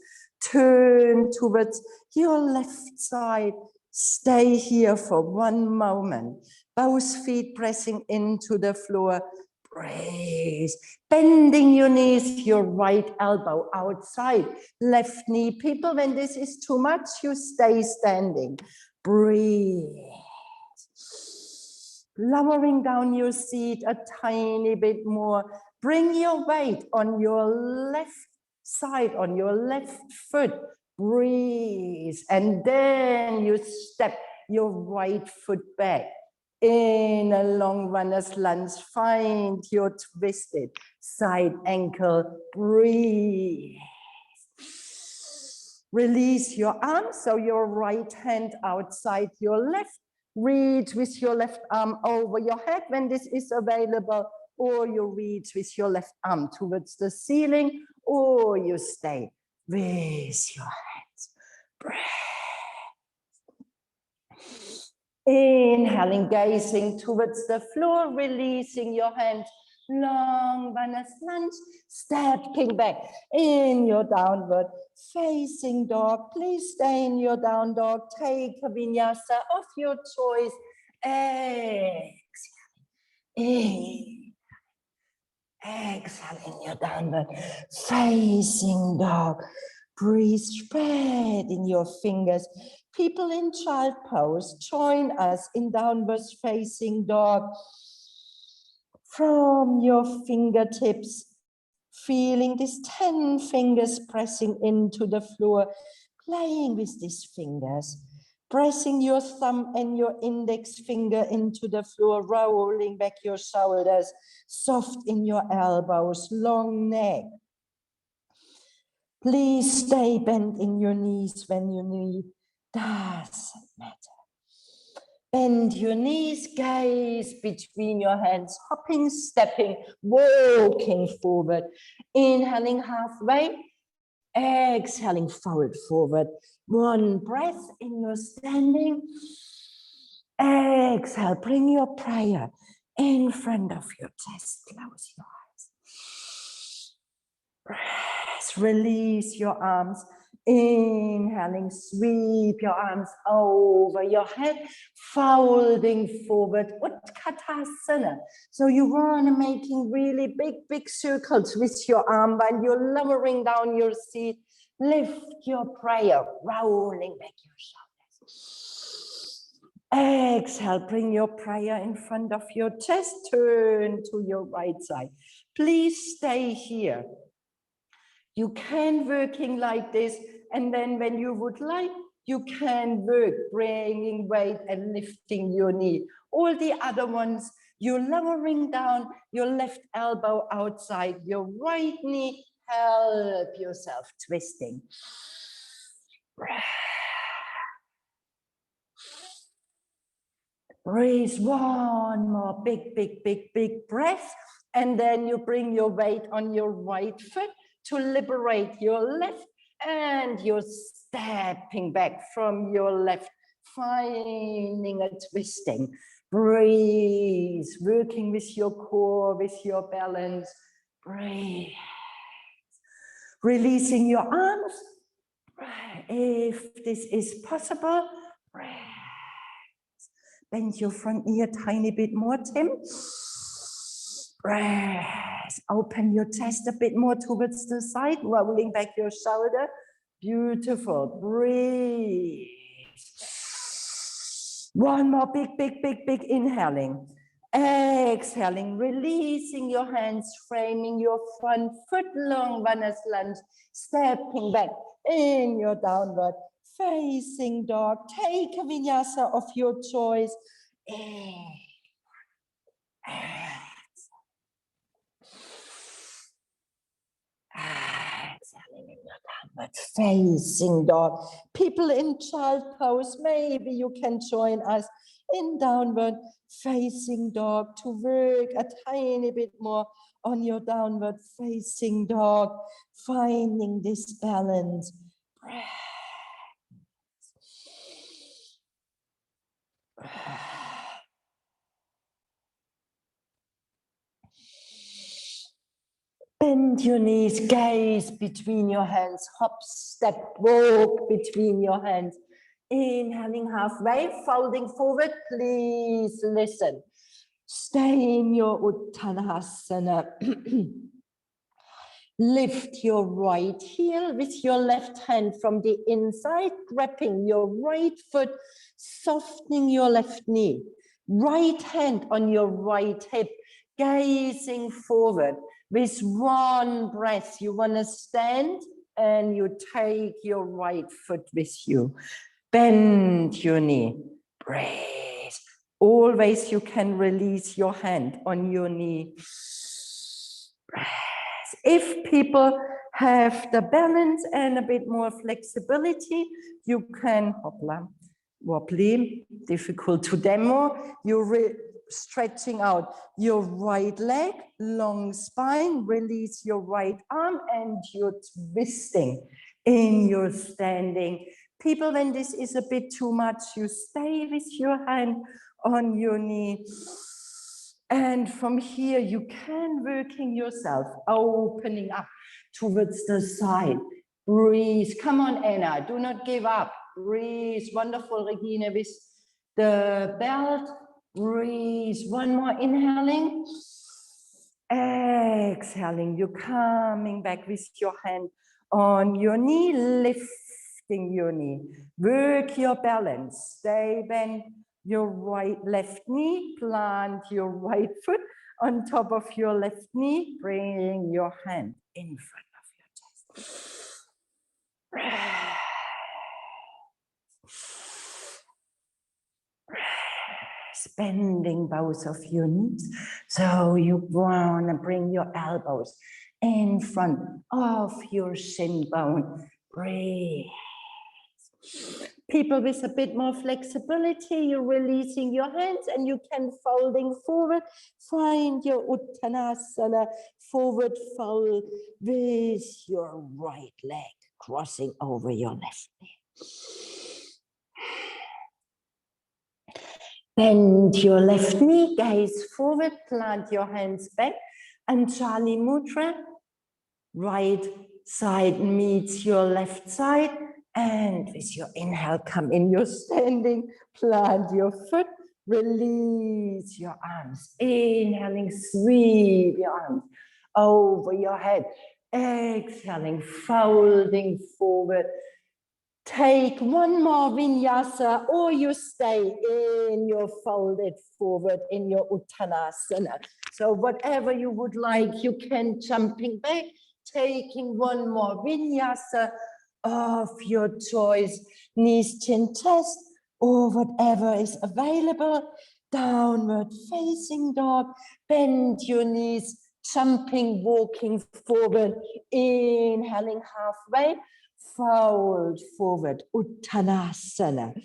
Turn towards your left side. Stay here for one moment. Both feet pressing into the floor. Breathe. Bending your knees, your right elbow outside, left knee. People, when this is too much, you stay standing. Breathe. Lowering down your seat a tiny bit more. Bring your weight on your left side, on your left foot. Breathe. And then you step your right foot back. In a long runner's lunge, find your twisted side ankle. Breathe. Release your arms, so your right hand outside your left. Reach with your left arm over your head when this is available, or you reach with your left arm towards the ceiling, or you stay with your hands. Breathe. Inhaling, gazing towards the floor, releasing your hands. Long runner's lunge, stepping back in your downward facing dog. Please stay in your down dog. Take a vinyasa of your choice. Exhale in your downward facing dog. Breathe, spread in your fingers. People in child pose, join us in downward facing dog. From your fingertips, feeling these 10 fingers pressing into the floor, playing with these fingers, pressing your thumb and your index finger into the floor, rolling back your shoulders, soft in your elbows, long neck. Please stay bent in your knees when you need, doesn't matter. Bend your knees, gaze between your hands, hopping, stepping, walking forward. Inhaling halfway, exhaling forward, forward. One breath in your standing. Exhale, bring your prayer in front of your chest. Close your eyes. Breath, release your arms. Inhaling, sweep your arms over your head, folding forward, Utkatasana. So you want to making really big circles with your arm while you're lowering down your seat. Lift your prayer, rolling back your shoulders. Exhale, bring your prayer in front of your chest, turn to your right side. Please stay here. You can working like this, and then when you would like, you can work bringing weight and lifting your knee. All the other ones, you're lowering down your left elbow outside your right knee. Help yourself twisting. Breathe one more big breath, and then you bring your weight on your right foot to liberate your left, and you're stepping back from your left, finding a twisting. Breathe, working with your core, with your balance. Breathe. Releasing your arms, if this is possible. Breathe. Bend your front knee a tiny bit more, Tim. Breath. Open your chest a bit more towards the side, rolling back your shoulder. Beautiful. Breathe. One more big inhaling. Exhaling, releasing your hands, framing your front foot, long runner's lunge, stepping back in your downward facing dog. Take a vinyasa of your choice. Exhaling in your downward facing dog. People in child pose, maybe you can join us in downward facing dog to work a tiny bit more on your downward facing dog, finding this balance. Bend your knees, gaze between your hands, hop, step, walk between your hands. Inhaling halfway, folding forward. Please listen. Stay in your Uttanasana. Lift your right heel with your left hand from the inside, grabbing your right foot, softening your left knee. Right hand on your right hip, gazing forward. With one breath, you want to stand and you take your right foot with you. Bend your knee. Breathe. Always you can release your hand on your knee. Breathe. If people have the balance and a bit more flexibility, you can wobbly, difficult to demo. You're stretching out your right leg, long spine, release your right arm, and you're twisting in your standing. People, when this is a bit too much, you stay with your hand on your knee. And from here, you can working yourself, opening up towards the side. Breathe. Come on, Anna. Do not give up. Breathe. Wonderful, Regina, with the belt. Breathe. One more inhaling. Exhaling. You're coming back with your hand on your knee, lifting your knee. Work your balance. Stay bent. Your left knee, plant your right foot on top of your left knee, bring your hand in front of your chest. Bending both of your knees. So you want to bring your elbows in front of your shin bone. Breathe. People with a bit more flexibility, you're releasing your hands and you can folding forward. Find your Uttanasana, forward fold with your right leg crossing over your left knee. Bend your left knee, gaze forward, plant your hands back. Anjali Mudra, right side meets your left side. And with your inhale, come in your standing, plant your foot, release your arms. Inhaling, sweep your arms over your head. Exhaling, folding forward. Take one more vinyasa, or you stay in your folded forward in your Uttanasana. So whatever you would like, you can jumping back, taking one more vinyasa of your choice, knees, chin, chest, or whatever is available. Downward facing dog, bend your knees, jumping, walking forward, inhaling halfway, fold forward, Uttanasana.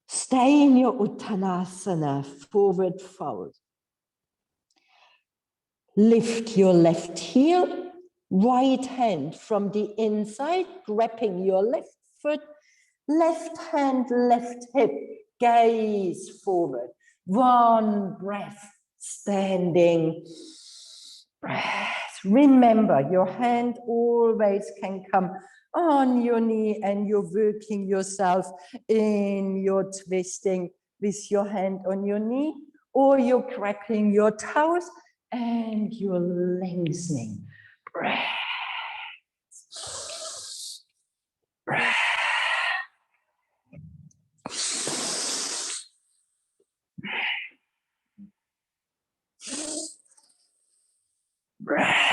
Stay in your Uttanasana, forward fold. Lift your left heel, right hand from the inside, grabbing your left foot, left hand, left hip, gaze forward. One breath, standing breath. Remember, your hand always can come on your knee and you're working yourself in your twisting with your hand on your knee, or you're grabbing your toes and you're lengthening. Breath. Breath. Breath.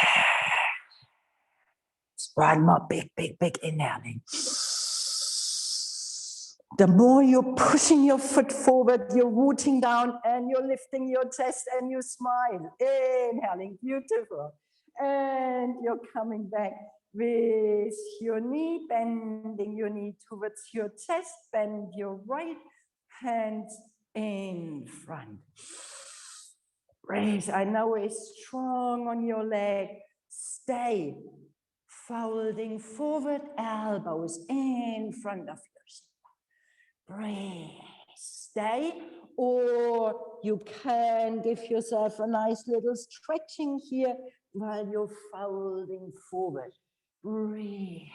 One more big inhaling. The more you're pushing your foot forward, you're rooting down and you're lifting your chest and you smile. Inhaling, beautiful. And you're coming back with your knee, bending your knee towards your chest, bend your right hand in front. Breathe. I know it's strong on your leg. Stay. Folding forward, elbows in front of yourself. Breathe. Stay. Or you can give yourself a nice little stretching here while you're folding forward. Breathe.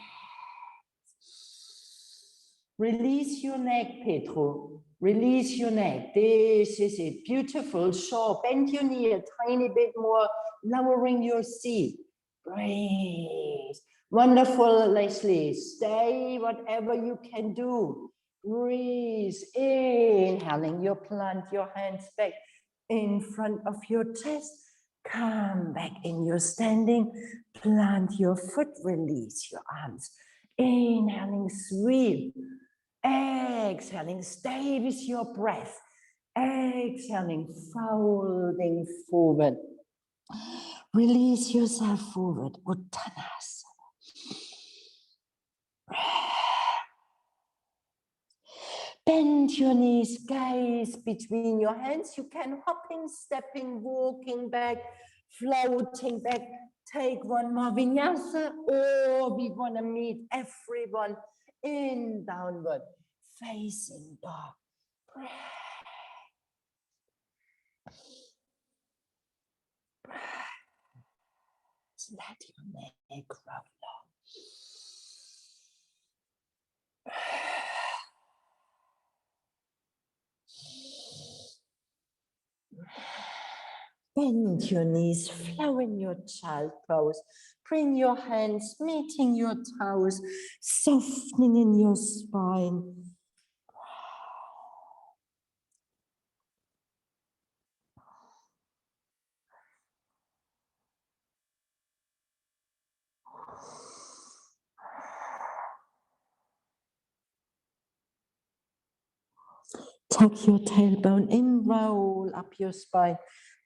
Release your neck, Pedro. Release your neck. This is it. Beautiful. Sure. Bend your knee a tiny bit more, lowering your seat. Breathe. Wonderful, Leslie. Stay whatever you can do. Breathe. Inhaling. You plant your hands back in front of your chest. Come back in your standing. Plant your foot. Release your arms. Inhaling, sweep. Exhaling, stay with your breath. Exhaling, folding forward. Release yourself forward. Uttanasana. Bend your knees, gaze between your hands. You can hopping, stepping, walking back, floating back. Take one more vinyasa, or we want to meet everyone in downward facing dog. Breath. Let your neck roll long. Bend your knees, flow in your child pose. Bring your hands, meeting your toes, softening in your spine. Tuck your tailbone in, roll up your spine.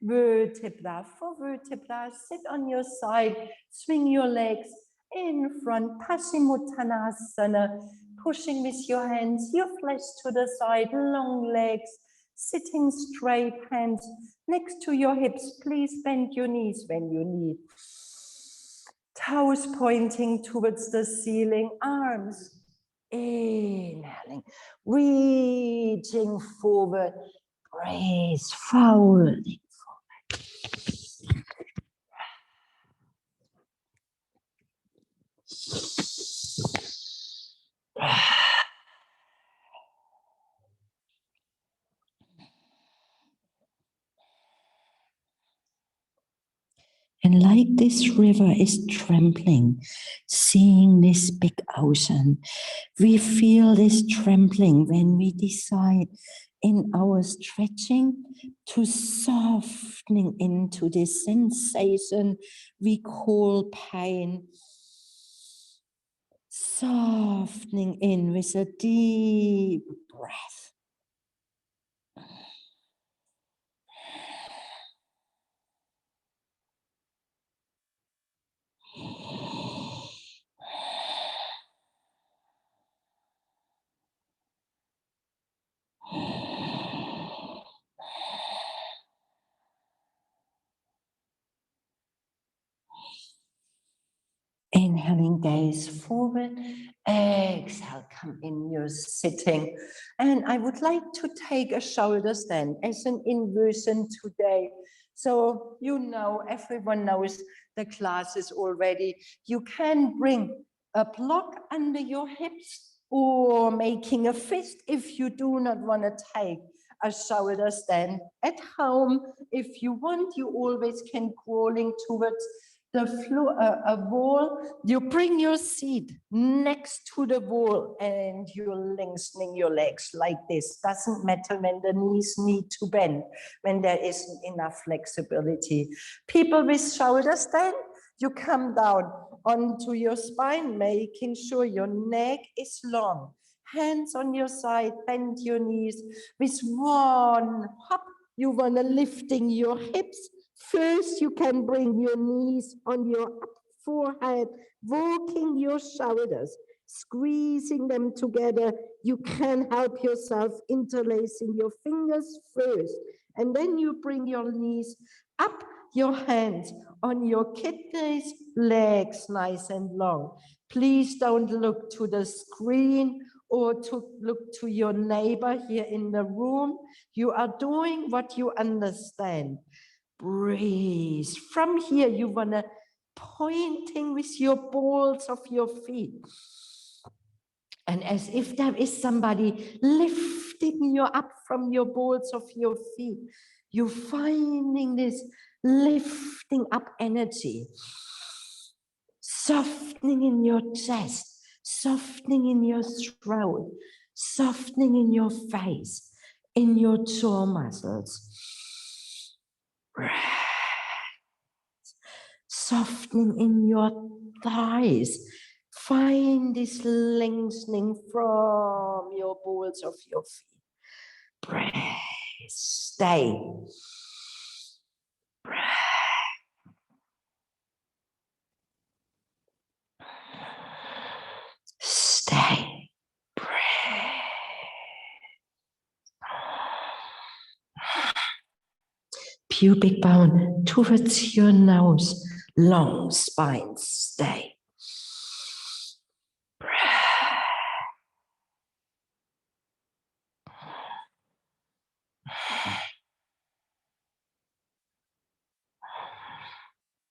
Vertebra for vertebra, sit on your side, swing your legs in front, Paschimottanasana, pushing with your hands, your flesh to the side, long legs, sitting straight, hands next to your hips. Please bend your knees when you need. Toes pointing towards the ceiling, arms inhaling, reaching forward, breathe, folding forward. And like this river is trembling, seeing this big ocean, we feel this trembling when we decide in our stretching to softening into this sensation we call pain. Softening in with a deep breath. Inhaling, gaze forward. Exhale, come in your sitting. And I would like to take a shoulder stand as an inversion today. So, you know, everyone knows the classes already. You can bring a block under your hips or making a fist if you do not want to take a shoulder stand at home. If you want, you always can crawling towards the floor, a wall. You bring your seat next to the wall and you're lengthening your legs like this. Doesn't matter when the knees need to bend, when there isn't enough flexibility. People with shoulder stand, you come down onto your spine, making sure your neck is long. Hands on your side, bend your knees. With one hop, you want to lifting your hips. First, you can bring your knees on your forehead, walking your shoulders, squeezing them together. You can help yourself interlacing your fingers first. And then you bring your knees up, your hands on your kidneys, legs nice and long. Please don't look to the screen or to look to your neighbor here in the room. You are doing what you understand. Breathe. From here, you want to pointing with your balls of your feet. And as if there is somebody lifting you up from your balls of your feet, you're finding this lifting up energy, softening in your chest, softening in your throat, softening in your face, in your jaw muscles. Softening in your thighs. Find this lengthening from your balls of your feet. Breath. Stay. Breath. Stay. Breath. Pubic bone towards your nose. Long spine. Stay.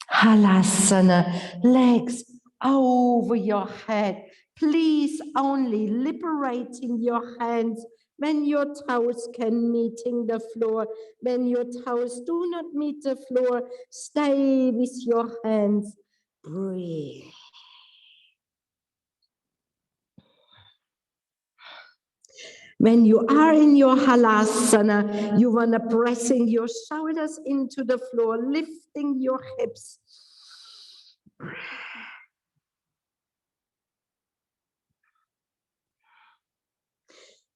Halasana, legs over your head. Please only liberating your hands when your toes can meeting the floor. When your toes do not meet the floor, stay with your hands. Breathe. When you are in your halasana, you want to pressing your shoulders into the floor, lifting your hips.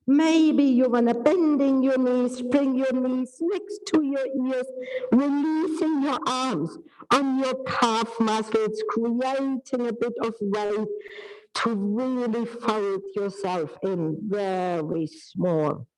Maybe you want to bending your knees, bring your knees next to your ears, releasing your arms on your calf muscles, creating a bit of weight to really fold yourself in very small.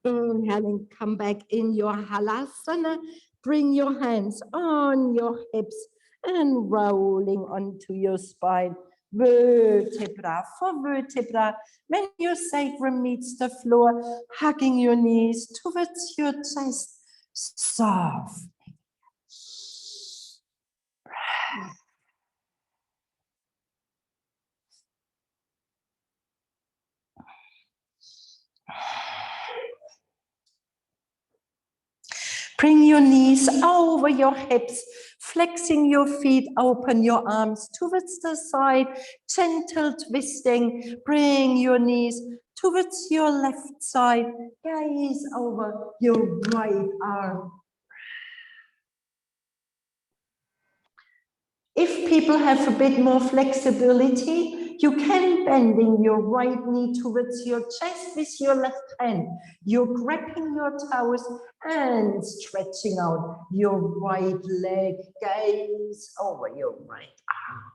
Inhaling, come back in your halasana. Bring your hands on your hips and rolling onto your spine. Vertebra for vertebra. When your sacrum meets the floor, hugging your knees towards your chest. Soft. Bring your knees over your hips, flexing your feet, open your arms towards the side, gentle twisting. Bring your knees towards your left side, gaze over your right arm. If people have a bit more flexibility, you can bending your right knee towards your chest with your left hand. You're grabbing your toes and stretching out your right leg. Gaze over your right arm.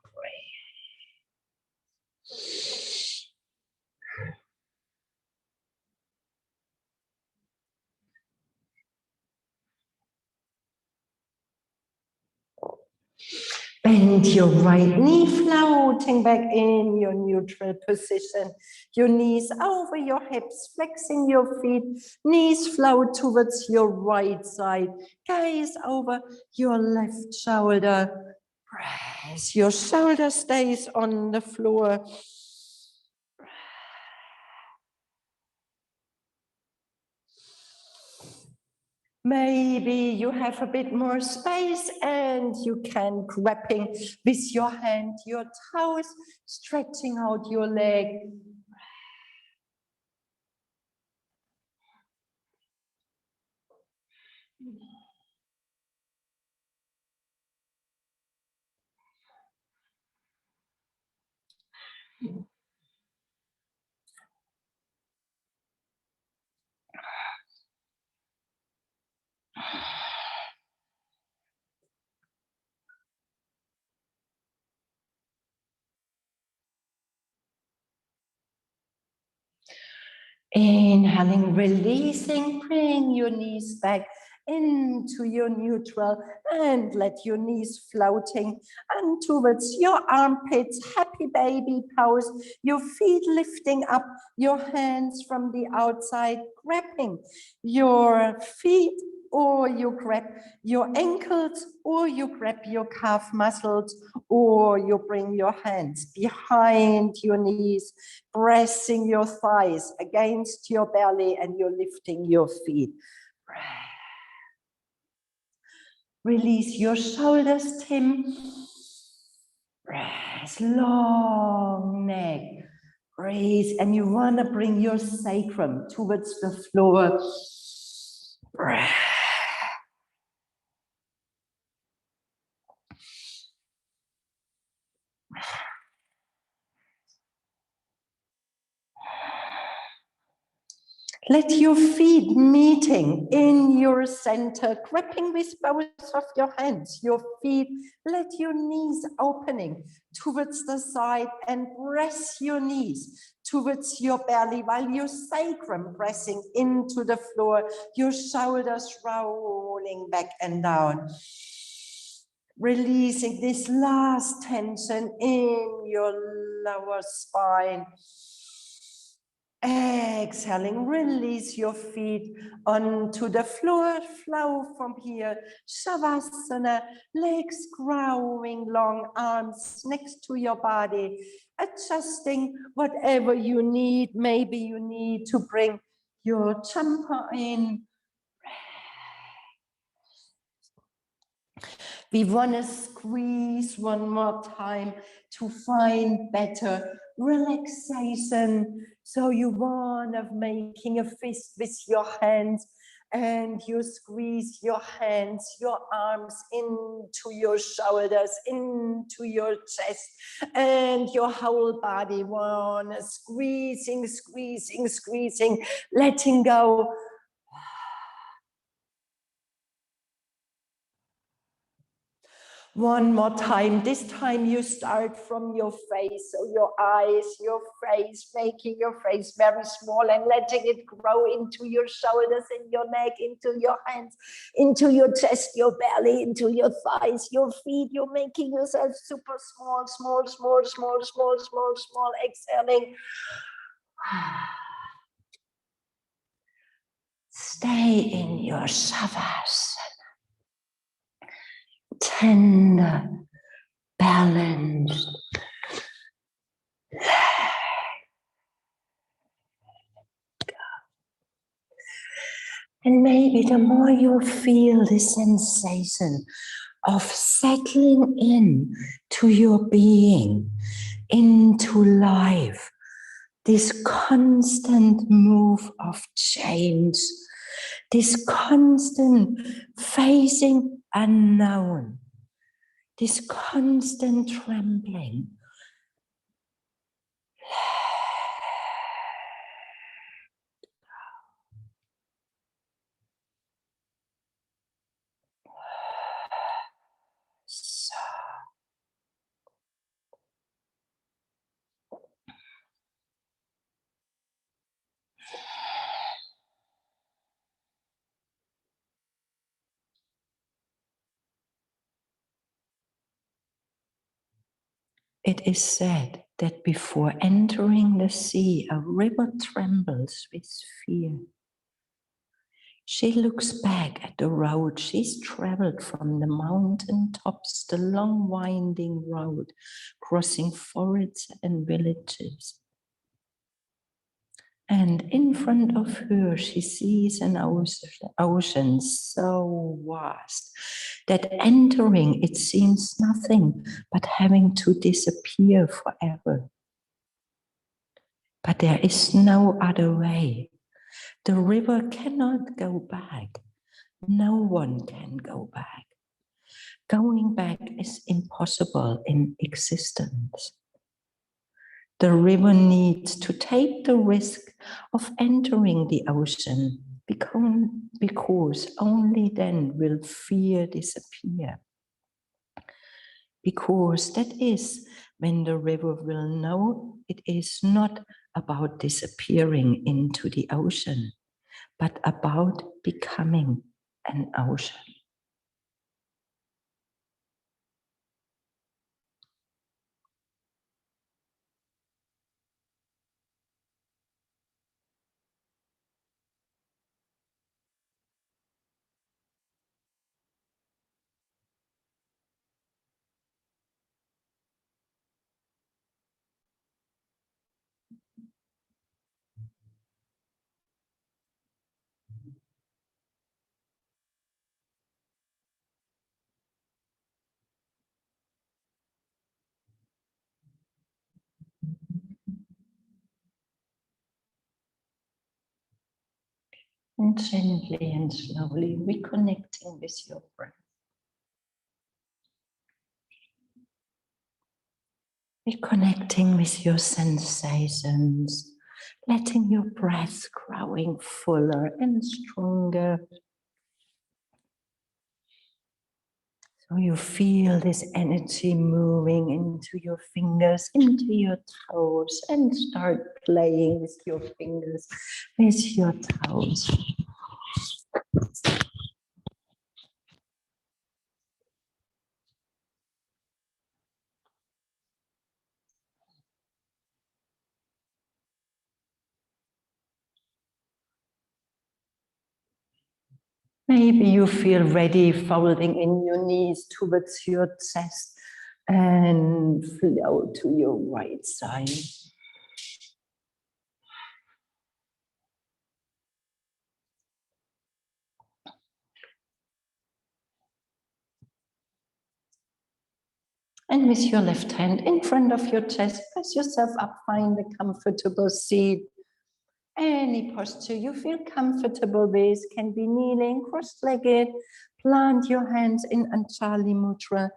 Bend your right knee, floating back in your neutral position. Your knees over your hips, flexing your feet. Knees float towards your right side. Gaze over your left shoulder. Press. Your shoulder stays on the floor. Maybe you have a bit more space and you can grabbing with your hand, your toes, stretching out your leg. Inhaling, releasing, bring your knees back into your neutral, and let your knees floating and towards your armpits. Happy baby pose, your feet lifting up, your hands from the outside, grabbing your feet, or you grab your ankles, or you grab your calf muscles, or you bring your hands behind your knees, pressing your thighs against your belly, and you're lifting your feet. Release your shoulders, Tim. Breath, long neck. Breathe, and you want to bring your sacrum towards the floor. Breath. Let your feet meeting in your center, gripping with both of your hands, your feet, let your knees opening towards the side, and press your knees towards your belly while your sacrum pressing into the floor, your shoulders rolling back and down. Releasing this last tension in your lower spine. Exhaling, release your feet onto the floor, flow from here. Shavasana, legs growing long, arms next to your body, adjusting whatever you need. Maybe you need to bring your jumper in. We want to squeeze one more time to find better relaxation. So you want to making a fist with your hands, and you squeeze your hands, your arms into your shoulders, into your chest, and your whole body. Wanna squeezing, squeezing, squeezing, letting go. One more time. This time you start from your face, so your eyes, your face, making your face very small and letting it grow into your shoulders and your neck, into your hands, into your chest, your belly, into your thighs, your feet. You're making yourself super small, small, small, small, small, small, small, exhaling. Stay in your shavasana. Tender, balanced. And maybe the more you feel the sensation of settling in to your being, into life, this constant move of change, this constant facing unknown, this constant trembling. So. It is said that before entering the sea, a river trembles with fear. She looks back at the road she's traveled from the mountain tops, the long winding road, crossing forests and villages. And in front of her, she sees an ocean so vast that entering it seems nothing but having to disappear forever. But there is no other way. The river cannot go back. No one can go back. Going back is impossible in existence. The river needs to take the risk of entering the ocean because only then will fear disappear. Because that is when the river will know it is not about disappearing into the ocean, but about becoming. an ocean. And gently and slowly reconnecting with your breath. Reconnecting with your sensations, letting your breath growing fuller and stronger. So you feel this energy moving into your fingers, into your toes, and start playing with your fingers, with your toes. Maybe you feel ready, folding in your knees towards your chest and flow to your right side. And with your left hand in front of your chest, press yourself up, find a comfortable seat. Any posture you feel comfortable with, can be kneeling, cross-legged. Plant your hands in Anjali Mudra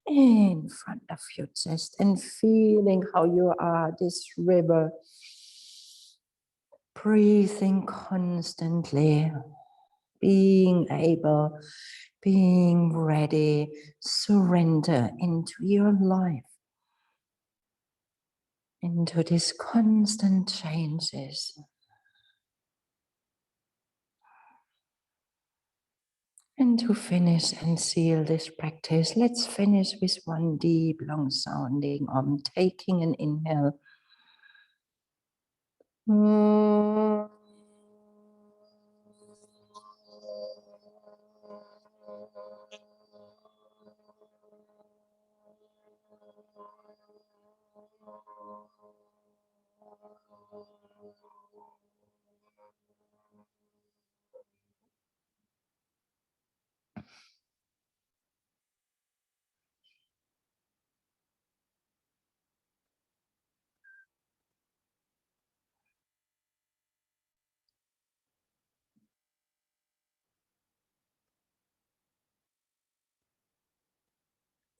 in front of your chest and feeling how you are this river. Breathing constantly, being able, being ready, surrender into your life, into these constant changes. And to finish and seal this practice, let's finish with one deep, long sounding Om, taking an inhale.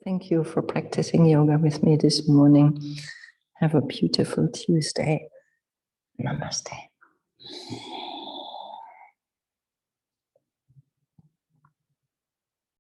Thank you for practicing yoga with me this morning. Have a beautiful Tuesday. Namaste.